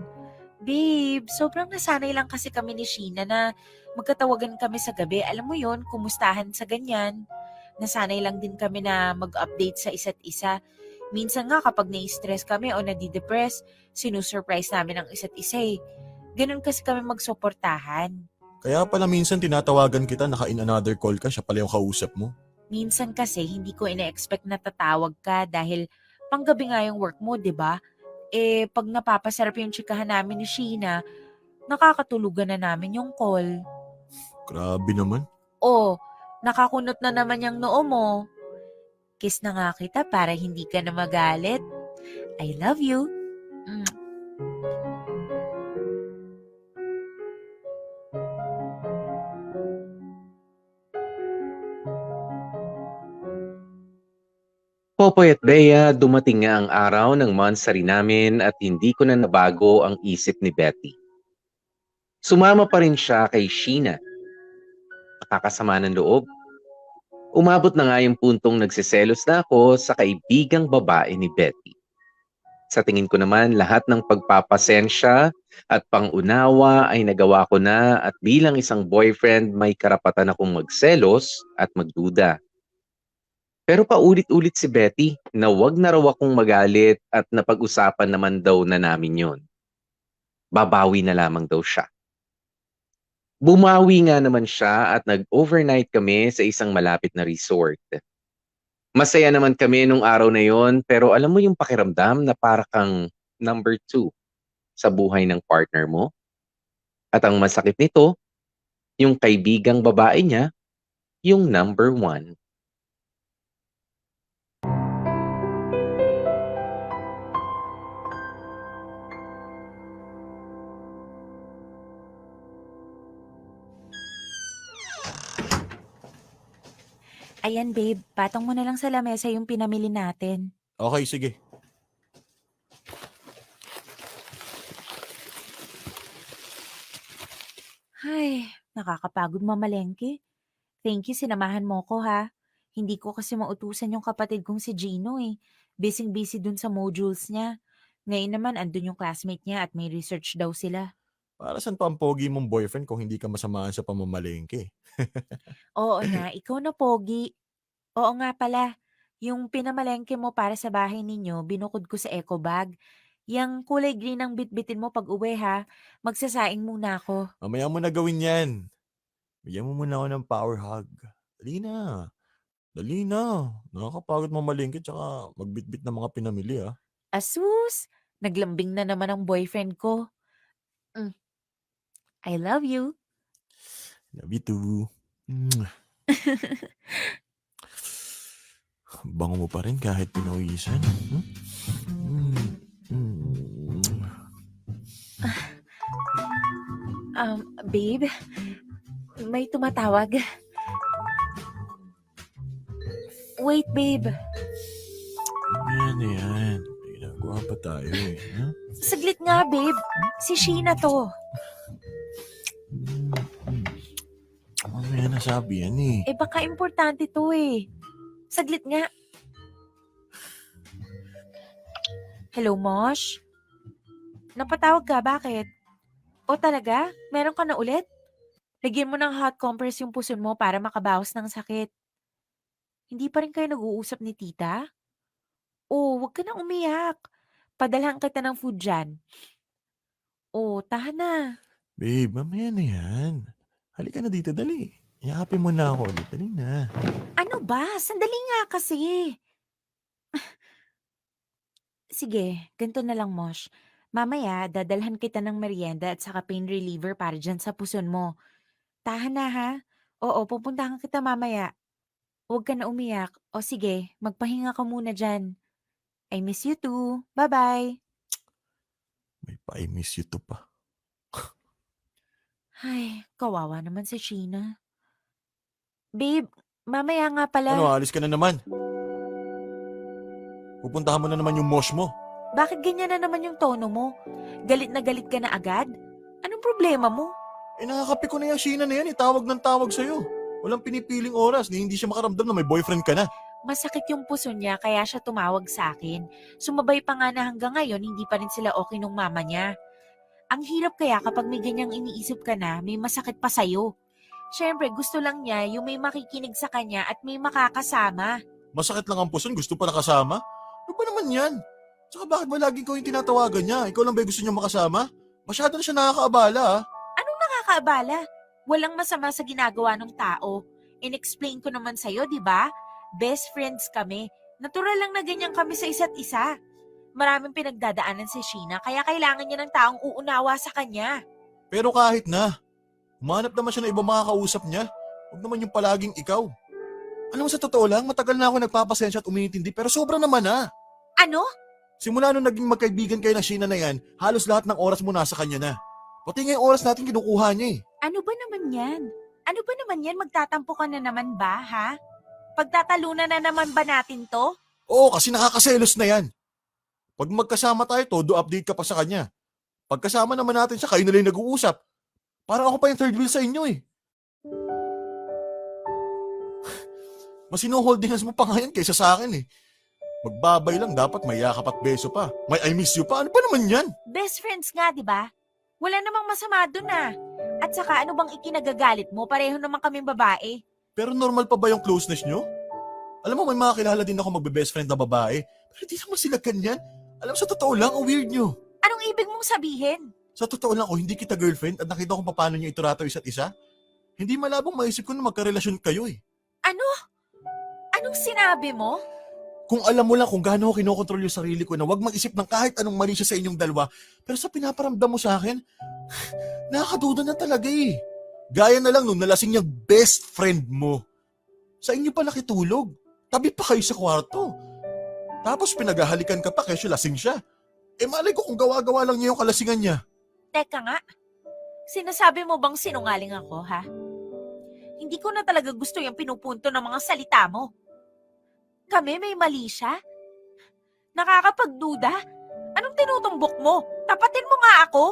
Babe, sobrang nasanay lang kasi kami ni Sheena na magkatawagan kami sa gabi. Alam mo yon, kumustahan sa ganyan. Nasanay lang din kami na mag-update sa isa't isa. Minsan nga kapag nai-stress kami o nadidepress, sinusurprise namin ang isa't isa eh. Ganun kasi kami magsuportahan. Kaya pala minsan tinatawagan kita, naka-in another call ka, siya pala yung kausap mo. Minsan kasi hindi ko ina-expect na tatawag ka dahil panggabi nga yung work mo, 'di ba? Eh pag napapasarap yung tsikahan namin ni Sheena, nakakatulugan na namin yung call. Grabe naman. Oh, nakakunot na naman yung noo mo. Kiss na nga kita para hindi ka na magalit. I love you. Mm. Popoy at Bea, dumating nga ang araw ng monthsary namin at hindi ko na nabago ang isip ni Betty. Sumama pa rin siya kay Sheena. Nakakasama ng loob. Umabot na nga yung puntong nagsiselos na ako sa kaibigang babae ni Betty. Sa tingin ko naman, lahat ng pagpapasensya at pangunawa ay nagawa ko na at bilang isang boyfriend may karapatan akong magselos at magduda. Pero paulit-ulit si Betty na wag na raw akong magalit at napag-usapan naman daw na namin yon. Babawi na lamang daw siya. Bumawi nga naman siya at nag-overnight kami sa isang malapit na resort. Masaya naman kami nung araw na yon, pero alam mo yung pakiramdam na para kang number 2 sa buhay ng partner mo? At ang masakit nito, yung kaibigang babae niya, yung number 1. Ayan babe, patong mo na lang sa lamesa yung pinamili natin. Okay, sige. Ay, nakakapagod mamalengke. Thank you, sinamahan mo ko ha. Hindi ko kasi mautusan yung kapatid kong si Gino eh. Busy-busy dun sa modules niya. Ngayon naman andun yung classmate niya at may research daw sila. Para saan pa ang pogi mong boyfriend kung hindi ka masamaan sa pamamalengke? Oo na, ikaw na pogi. Oo nga pala, yung pinamalengke mo para sa bahay ninyo, binukod ko sa eco bag. Yang kulay green ang bitbitin mo pag uwi ha. Magsasaing muna ako. Mamaya mo na gawin yan. Bigyan mo muna ako ng power hug. Dali na. Dali na. Nakakapagod mamalengke tsaka magbitbit ng mga pinamili Asus! Naglambing na naman ang boyfriend ko. Mm, I love you. Love you too. Mwah. Bango mo pa rin kahit pinawisan. Babe, may tumatawag. Wait, babe. Yan. May ginagawa pa tayo ha? Saglit nga, babe. Si Sheena to. Mamaya nasabi yan eh. Eh baka importante to eh. Saglit nga. Hello, Mosh? Napatawag ka, bakit? O talaga? Meron ka na ulit? Lagyan mo ng hot compress yung puson mo para makabawas ng sakit. Hindi pa rin kayo nag-uusap ni tita? Oh, wag ka na umiyak. Padalhan kita ng food dyan. Oh, tahan na. Babe, mamaya na yan. Halika na dito, dali. Yakapin mo na ako ulit. Dali na. Ano ba? Sandali nga kasi. Sige, ganito na lang, Mosh. Mamaya, dadalhan kita ng merienda at saka pain reliever para dyan sa puson mo. Tahan na ha? Oo, pupuntahan kita mamaya. Huwag ka na umiyak. O sige, magpahinga ka muna dyan. I miss you too. Bye-bye. May pa-I miss you to pa. Ay, kawawa naman si Sheena. Babe, mamaya nga pala. Ano, alis ka na naman? Pupuntahan mo na naman yung mosh mo. Bakit ganyan na naman yung tono mo? Galit na galit ka na agad? Anong problema mo? Nakakapi ko na yung Sheena na yan. Tawag ng tawag sa'yo. Walang pinipiling oras. Hindi siya makaramdam na may boyfriend ka na. Masakit yung puso niya kaya siya tumawag sa akin. Sumabay pa nga na hanggang ngayon hindi pa rin sila okay nung mama niya. Ang hirap kaya kapag may ganyang iniisip ka na, may masakit pa sa'yo. Siyempre, gusto lang niya yung may makikinig sa kanya at may makakasama. Masakit lang ang puson. Gusto pa nakasama? Ano ba naman yan? Tsaka bakit ba lagi ko yung tinatawagan niya? Ikaw lang ba gusto niya makasama? Masyado na siya nakakaabala Anong nakakaabala? Walang masama sa ginagawa ng tao. In-explain ko naman sa'yo, di ba? Best friends kami. Natural lang na ganyan kami sa isa't isa. Maraming pinagdadaanan si Sheena kaya kailangan niya ng taong uunawa sa kanya. Pero kahit na, humanap naman siya ng ibang makakausap niya. Huwag naman yung palaging ikaw. Alam mo, sa totoo lang, matagal na ako nagpapasensya at uminintindi pero sobra naman na. Ano? Simula nung naging magkaibigan kayo ng Sheena na yan, halos lahat ng oras mo nasa kanya na. Pati nga yung oras natin kinukuha niya eh. Ano ba naman yan? Ano ba naman yan? Magtatampo ka na naman ba, ha? Pagtatalunan na naman ba natin to? Oo, kasi nakakaselos na yan. Pag magkasama tayo, todo update ka pa sa kanya. Pagkasama naman natin siya, kayo na lang nag-uusap. Parang ako pa yung third wheel sa inyo eh. Mas sinuholdingas mo pa nga yan kaysa sa akin eh. Magbabay lang, dapat may yakap at beso pa. May I miss you pa. Ano pa naman yan? Best friends nga, di ba? Wala namang masama dun ah. At saka ano bang ikinagagalit mo? Pareho naman kaming babae. Pero normal pa ba yung closeness nyo? Alam mo, may mga kilala din ako magbe-best friend na babae. Pero di naman sila ganyan. Alam mo, sa totoo lang, ang weird nyo. Anong ibig mong sabihin? Sa totoo lang, kung hindi kita girlfriend at nakita ko paano nyo iturato isa't isa, hindi malabong maisip ko na magkarelasyon kayo eh. Ano? Anong sinabi mo? Kung alam mo lang kung gaano ko kinokontrol yung sarili ko na wag mag-isip ng kahit anong mali siya sa inyong dalawa, pero sa pinaparamdam mo sa akin, nakakaduda na talaga eh. Gaya na lang nung nalasing niyang best friend mo. Sa inyo pa nakitulog. Tabi pa kayo sa kwarto. Tapos pinaghahalikan ka pa kasi lasing siya. Eh malay ko kung gawa-gawa lang niya yung kalasingan niya. Teka nga, sinasabi mo bang sinungaling ako, ha? Hindi ko na talaga gusto yung pinupunto ng mga salita mo. Kami may mali siya? Nakakapagduda? Anong tinutumbok mo? Tapatin mo nga ako.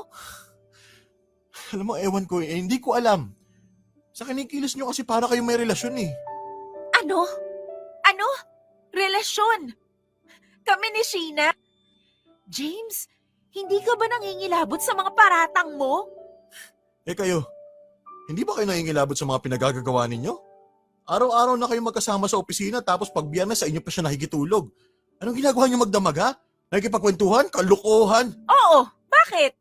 Alam mo, ewan ko eh, hindi ko alam. Sa kinikilos niyo kasi para kayo may relasyon eh. Ano? Ano? Relasyon? Kami ni Sheena? James, hindi ka ba nangingilabot sa mga paratang mo? Eh kayo, hindi ba kayo nangingilabot sa mga pinagagagawa ninyo? Araw-araw na kayo magkasama sa opisina tapos pag Biyernes sa inyo pa siya nakikitulog. Anong ginagawa niyo magdamag ha? Nakikipagkwentuhan? Kalukuhan? Oo, bakit?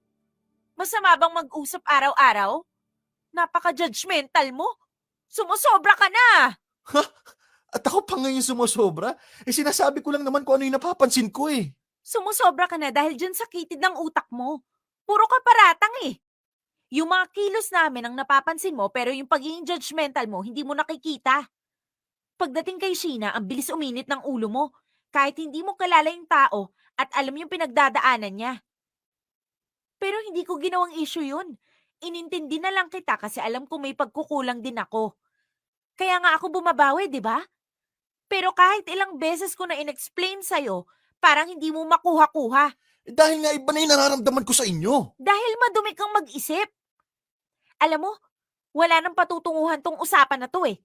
Masama bang mag-usap araw-araw? Napaka-judgmental mo. Sumusobra ka na. At ako pa ngayon sumusobra? Eh sinasabi ko lang naman kung ano yung napapansin ko eh. Sumusobra ka na dahil dyan sa kitid ng utak mo. Puro ka paratang eh. Yung mga kilos namin ang napapansin mo pero yung pagiging judgmental mo hindi mo nakikita. Pagdating kay Sheena, ang bilis uminit ng ulo mo. Kahit hindi mo kilala yung tao at alam yung pinagdadaanan niya. Pero hindi ko ginawang issue yun. Inintindi na lang kita kasi alam ko may pagkukulang din ako. Kaya nga ako bumabawi, di ba? Pero kahit ilang beses ko na in-explain sa'yo, parang hindi mo makuha-kuha. Dahil nga iba na yung nararamdaman ko sa inyo. Dahil madumi kang mag-isip. Alam mo, wala nang patutunguhan tong usapan na to eh.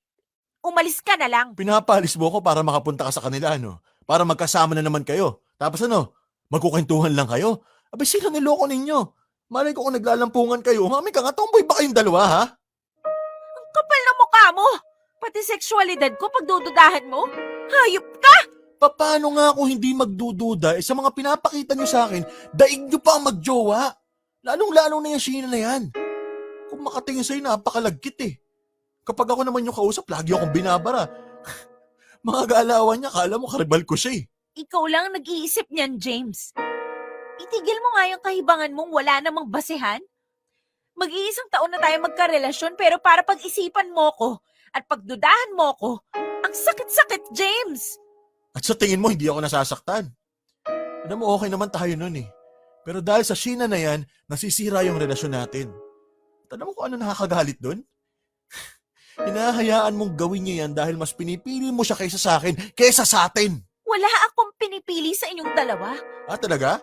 Umalis ka na lang. Pinapalis mo ko para makapunta ka sa kanila, ano? Para magkasama na naman kayo. Tapos ano, magkukwentuhan lang kayo? Abay, sino niloko ninyo? Malay ko kung naglalampungan kayo. Mami ka nga, tomboy ba kayong dalawa, ha? Kapal na mukha mo! Pati sexualidad ko pagdududahan mo? Hayop ka! Paano nga ako hindi magdududa sa mga pinapakita nyo sa akin, daig nyo pa ang magjowa? Lalong-lalo na yung Sheena na yan. Kung makatingin sa'yo, napakalagkit eh. Kapag ako naman yung kausap, lagi akong binabara. Mga galawan niya, kala mo karibal ko siya eh. Ikaw lang ang nag-iisip niyan, James. Itigil mo nga yung kahibangan mong wala namang basehan. Mag-iisang taon na tayo magkarelasyon pero para pag-isipan mo ko at pagdudahan mo ko, ang sakit-sakit, James! At sa tingin mo, hindi ako nasasaktan. Alam mo, okay naman tayo nun eh. Pero dahil sa Sheena na yan, nasisira yung relasyon natin. At alam mo kung ano nakakagalit dun? Hinahayaan mong gawin niya yan dahil mas pinipili mo siya kaysa sa akin, kaysa sa atin. Wala akong pinipili sa inyong dalawa. Ah, talaga?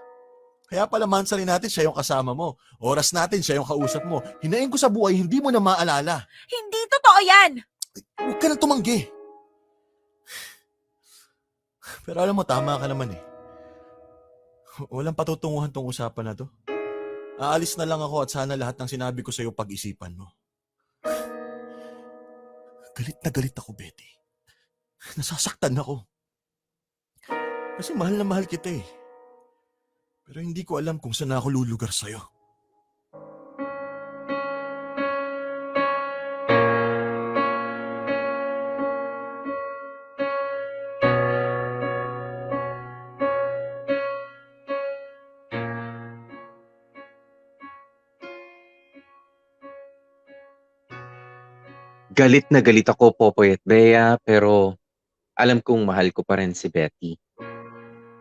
Kaya pala mansarin natin siya yung kasama mo. Oras natin siya yung kausap mo. Hinaing ko sa buhay, hindi mo na maalala. Hindi totoo yan! Huwag ka na tumanggi. Pero alam mo, tama ka naman eh. Walang patutunguhan tong usapan na to. Aalis na lang ako at sana lahat ng sinabi ko sa'yo pag-isipan mo. Galit na galit ako, Betty. Nasasaktan ako. Kasi mahal na mahal kita eh. Pero hindi ko alam kung saan ako lulugar sa'yo. Galit na galit ako, Popoy at Bea, pero alam kong mahal ko pa rin si Betty.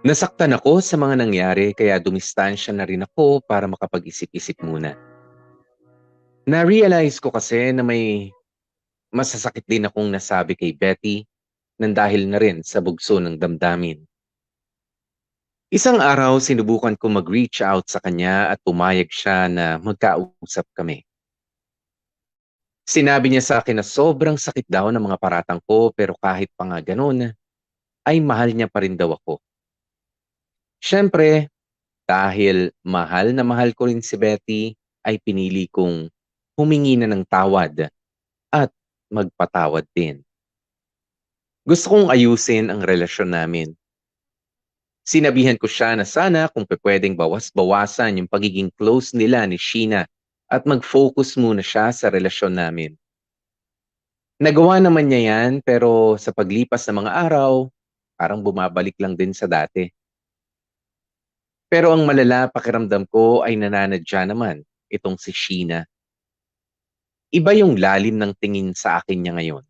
Nasaktan ako sa mga nangyari kaya dumistansya na rin ako para makapag-isip-isip muna. Na-realize ko kasi na may masasakit din akong nasabi kay Betty nang dahil na rin sa bugso ng damdamin. Isang araw, sinubukan ko mag-reach out sa kanya at pumayag siya na magkausap kami. Sinabi niya sa akin na sobrang sakit daw ng mga paratang ko pero kahit pa nga ganun, ay mahal niya pa rin daw ako. Siyempre, dahil mahal na mahal ko rin si Betty, ay pinili kong humingi na ng tawad at magpatawad din. Gusto kong ayusin ang relasyon namin. Sinabihan ko siya na sana kung pwedeng bawas-bawasan yung pagiging close nila ni Sheena at mag-focus muna siya sa relasyon namin. Nagawa naman niya yan pero sa paglipas ng mga araw, parang bumabalik lang din sa dati. Pero ang malala pakiramdam ko ay nananadya naman itong si Sheena. Iba yung lalim ng tingin sa akin niya ngayon.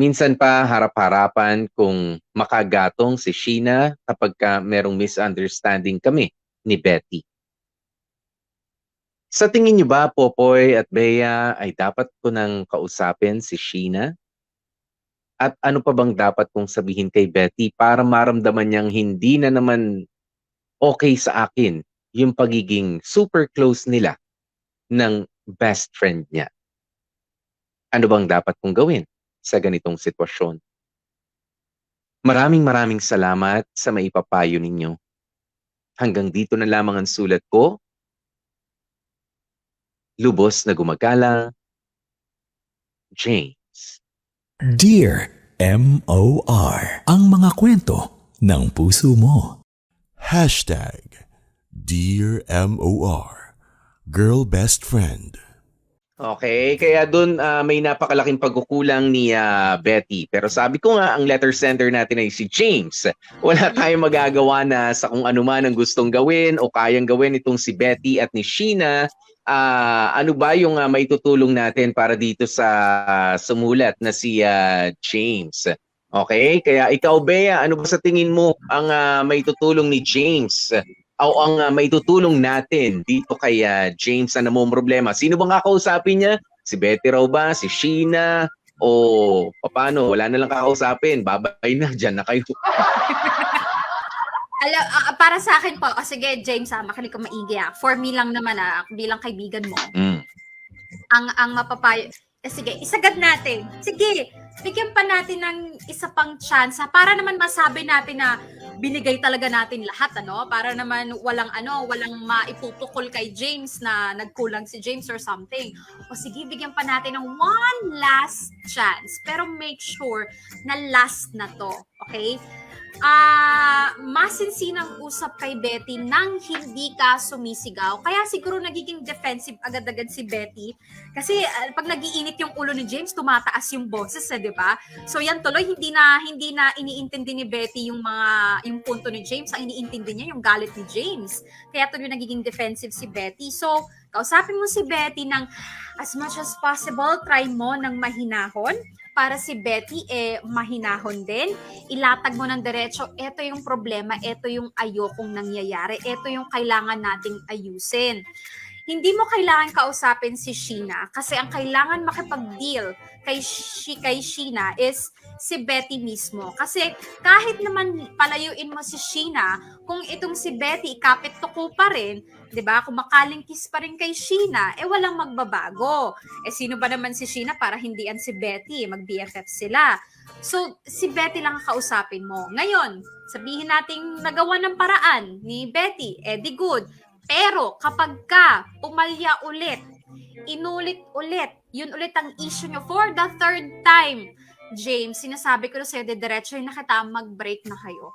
Minsan pa harap-harapan kung makagatong si Sheena kapag merong misunderstanding kami ni Betty. Sa tingin niyo ba, Popoy at Bea, ay dapat ko nang kausapin si Sheena? At ano pa bang dapat kong sabihin kay Betty para maramdaman niyang hindi na naman okay sa akin yung pagiging super close nila ng best friend niya? Ano bang dapat kong gawin sa ganitong sitwasyon? Maraming salamat sa maipapayo ninyo. Hanggang dito na lamang ang sulat ko. lubos na gumagalang, James. Dear M.O.R. Ang mga kwento ng puso mo. Hashtag Dear MOR, Girl Best Friend. Okay, kaya doon may napakalaking pagkukulang ni Betty. Pero sabi ko nga, ang letter sender natin ay si James. Wala tayong magagawa na sa kung ano man ang gustong gawin o kayang gawin itong si Betty at ni Sheena. Ano ba yung maitutulong natin para dito sa sumulat na si James? Okay, kaya ikaw, Bea, ano ba sa tingin mo ang maitutulong ni James? O ang maitutulong natin dito kay James na namomroblema? Sino bang kakausapin niya? Si Betty raw ba? Si Sheena? O paano? Wala na lang kakausapin. Babay na, dyan na kayo. Para sa akin po, sige James, makinig ka maigi. For me lang naman, bilang kaibigan mo, ang mapapayo, sige, isagad natin. Sige, bigyan pa natin ng isa pang chance para naman masabi natin na binigay talaga natin lahat, para naman walang maipupukol kay James na nagkulang si James or something. O sige, bigyan pa natin ng one last chance, pero make sure na last na to, okay? Masinsinang usap kay Betty nang hindi ka sumisigaw. Kaya siguro nagiging defensive agad-agad si Betty. Kasi pag nagiinit yung ulo ni James, tumataas yung boses, di ba? So yan tuloy, hindi na iniintindi ni Betty yung punto ni James. Ang iniintindi niya yung galit ni James. Kaya tuloy nagiging defensive si Betty. So, kausapin mo si Betty ng as much as possible, try mo ng mahinahon. Para si Betty, mahinahon din. Ilatag mo ng diretso, eto yung problema, eto yung ayokong nangyayari, eto yung kailangan nating ayusin. Hindi mo kailangan kausapin si Sheena kasi ang kailangan makipag-deal kay Sheena is si Betty mismo. Kasi kahit naman palayuin mo si Sheena, kung itong si Betty ikapit tuko pa rin, 'di ba? Kung makalingkis pa rin kay Sheena, walang magbabago. Sino ba naman si Sheena para hindian si Betty? Mag-BFF sila. So, si Betty lang ang kausapin mo. Ngayon, sabihin nating nagawa ng paraan ni Betty, di good. Pero kapag ka pumalya ulit, inulit ulit, yun ulit ang issue nyo for the third time, James, sinasabi ko na sa'yo, diretso na kita, mag-break na kayo.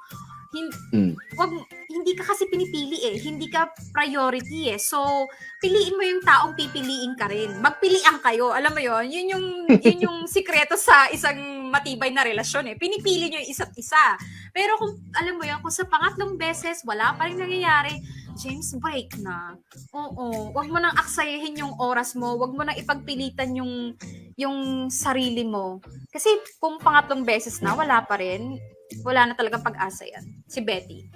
Hindi ka kasi pinipili hindi ka priority So, piliin mo yung taong pipiliin ka rin. Magpilian kayo, alam mo yon, yun yung sikreto sa isang matibay na relasyon Pinipili nyo yung isa't isa. Pero kung, alam mo yon, kung sa pangatlong beses, wala pa rin nangyayari, James, break na. Oo, wag mo nang aksayahin yung oras mo, wag mo nang ipagpilitan yung sarili mo. Kasi kung pangatlong beses na, wala pa rin, wala na talagang pag-asa yan. Si Betty.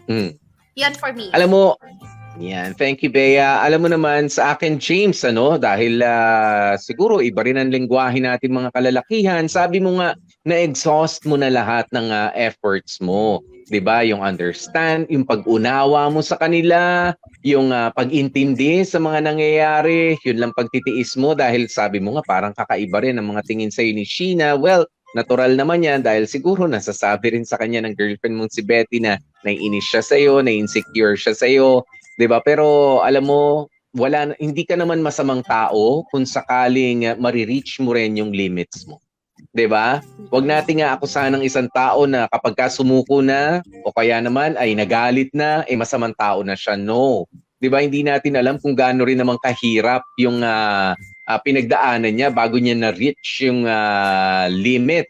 Yan for me. Alam mo, yan, thank you, Bea. Alam mo naman sa akin, James, dahil siguro iba rin ang lengguwahe natin mga kalalakihan, sabi mo nga, na-exhaust mo na lahat ng efforts mo. 'Di ba? Yung understand, yung pag-unawa mo sa kanila, yung pag-intindi sa mga nangyayari, yun lang pagtitiis mo dahil sabi mo nga parang kakaiba rin ang mga tingin sa'yo ni Sheena. Well, natural naman yan dahil siguro nasasabi rin sa kanya ng girlfriend mong si Betty na naiinis siya sa'yo, na-insecure siya sa'yo. 'Di ba? Pero alam mo, hindi ka naman masamang tao kung sakaling marireach mo rin yung limits mo. 'Di ba? Huwag nating akusahan ng isang tao na kapag ka sumuko na o kaya naman ay nagalit na, masamang tao na siya. No. 'Di ba? Hindi natin alam kung gaano rin naman kahirap yung pinagdaanan niya bago niya na-reach yung limit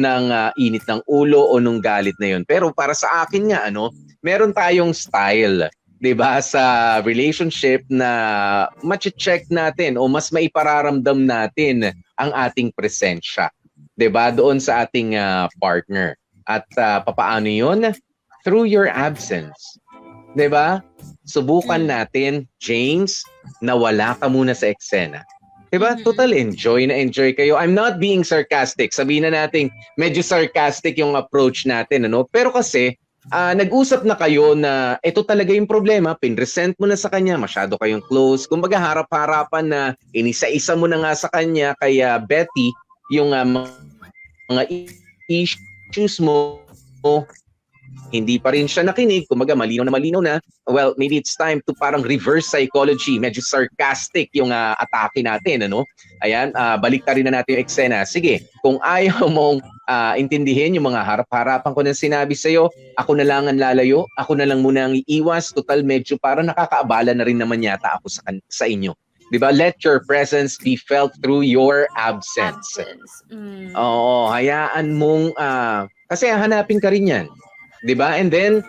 ng init ng ulo o nung galit na yun. Pero para sa akin nga, meron tayong style, 'di ba, sa relationship na ma-check natin o mas maipararamdam natin ang ating presensya, 'di ba, doon sa ating partner. At papaano 'yun? Through your absence. 'Di ba? Subukan natin, James, na wala ka muna sa eksena. 'Di ba? Total enjoy kayo. I'm not being sarcastic. Sabihin na natin medyo sarcastic yung approach natin, Pero kasi nag-usap na kayo na ito talaga yung problema, pinresent mo na sa kanya, masyado kayong close. Kumbaga harap-harapan na inisa-isa mo na nga sa kanya kaya Betty yung mga issues mo hindi pa rin siya nakinig, kumaga malinaw na, well, maybe it's time to parang reverse psychology, medyo sarcastic yung atake natin, ano? Ayan, balik rin na natin yung eksena. Sige, kung ayaw mong intindihin yung mga harap-harapan ko ng sinabi sa'yo, ako na lang ang lalayo, ako na lang muna ang iiwas, total medyo parang nakakaabala na rin naman yata ako sa inyo. Diba? Let your presence be felt through your absence. Oo, hayaan mong, kasi hanapin ka rin yan. 'Di ba? And then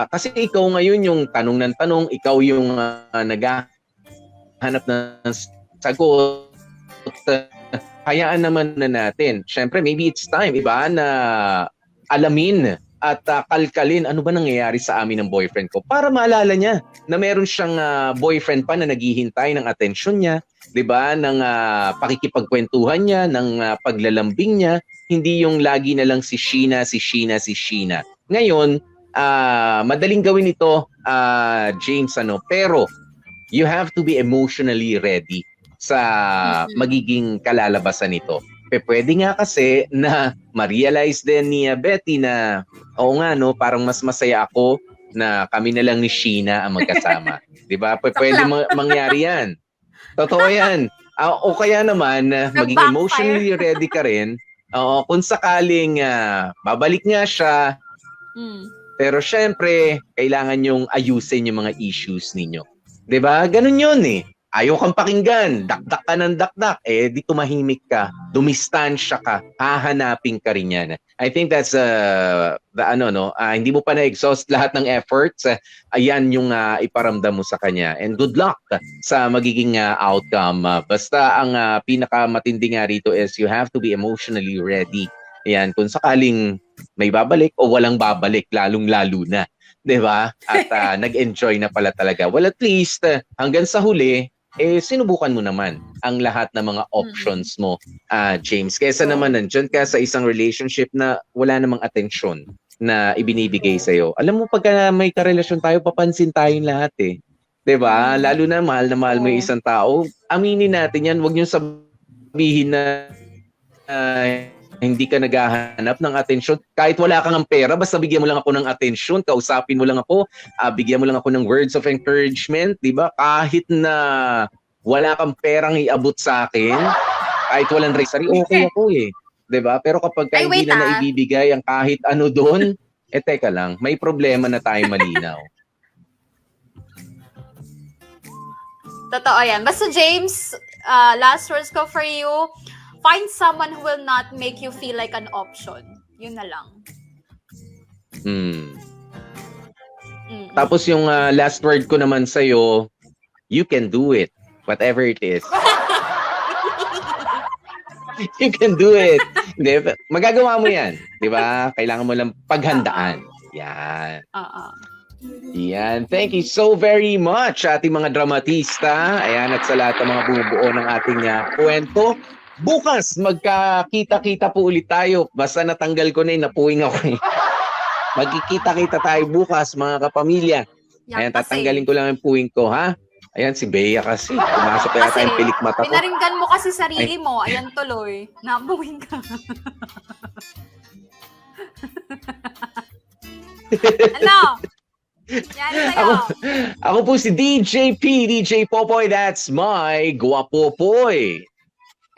kasi ikaw ngayon yung tanong ng tanong, ikaw yung naghahanap ng sagot. Hayaan naman na natin. Syempre maybe it's time, iba na alamin at kalkalin ano ba nangyayari sa amin ng boyfriend ko para maalala niya na meron siyang boyfriend pa na naghihintay ng atensyon niya, 'di ba? Ng pakikipagkwentuhan niya, ng paglalambing niya, hindi yung lagi na lang si Sheena. Ngayon, madaling gawin ito, James, pero you have to be emotionally ready sa magiging kalalabasan nito. Pwede nga kasi na ma-realize din ni Betty na, oo nga, parang mas masaya ako na kami na lang ni Sheena ang magkasama. Diba? Pwede mangyari yan. Totoo yan. O kaya naman, maging emotionally ready ka rin. Kung sakaling babalik nga siya, pero syempre, kailangan yung ayusin yung mga issues ninyo. 'Di ba? Ganun yun eh. Ayaw kang pakinggan, dakdak ka ng dakdak, di tumahimik ka, dumistansya ka, hahanapin ka rin yan. I think that's hindi mo pa na-exhaust lahat ng efforts, ayan yung iparamdam mo sa kanya. And good luck sa magiging outcome. Basta ang pinakamatindi nga rito is you have to be emotionally ready. Ayan, kung sakaling may babalik o walang babalik, lalong-lalo na. 'Di ba? At nag-enjoy na pala talaga. Well, at least hanggang sa huli, sinubukan mo naman ang lahat ng mga options mo, James. Kesa naman nandyan ka sa isang relationship na wala namang atensyon na ibinibigay sa'yo. Alam mo, pagka may karelasyon tayo, papansin tayong lahat eh. 'Di ba? Lalo na mahal mo yung isang tao. Aminin natin yan. Huwag niyo sabihin na hindi ka naghahanap ng atensyon. Kahit wala kang pera, basta bigyan mo lang ako ng atensyon, kausapin mo lang ako, bigyan mo lang ako ng words of encouragement, di ba? Kahit na wala kang perang iabot sa akin, kahit walang rosary, okay ako eh. Di ba? Pero kapag hindi na naibibigay ang kahit ano doon, teka lang, may problema na tayo malinaw. Totoo yan. Basta James, last words ko for you, find someone who will not make you feel like an option. Yun na lang. Tapos yung last word ko naman sa'yo, you can do it. Whatever it is. You can do it. Magagawa mo yan. Di ba? Kailangan mo lang paghandaan. Yan. Yan. Thank you so very much, ating mga dramatista. Ayan, at sa lahat ng mga bumubuo ng ating kwento. Bukas, magkakita-kita po ulit tayo. Basta natanggal ko na napuwing ako eh. Magkikita-kita tayo bukas, mga kapamilya. Ayan, tatanggalin ko lang ang puwing ko, ha? Ayan, si Bea kasi. Pumasok kaya tayong pilik mata ko. Pinaringgan mo kasi sarili mo. Ayan tuloy. Napuwing ka. Ano? Yan sa'yo. Ako po si DJ P, DJ Popoy. That's my Guapopoy.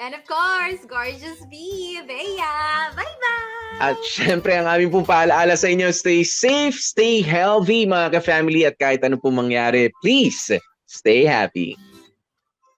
And of course, Gorgeous B, Bea. Bye-bye! At syempre, ang aming pong paalaala sa inyo, stay safe, stay healthy, mga ka-family, at kahit ano pong mangyari, please, stay happy.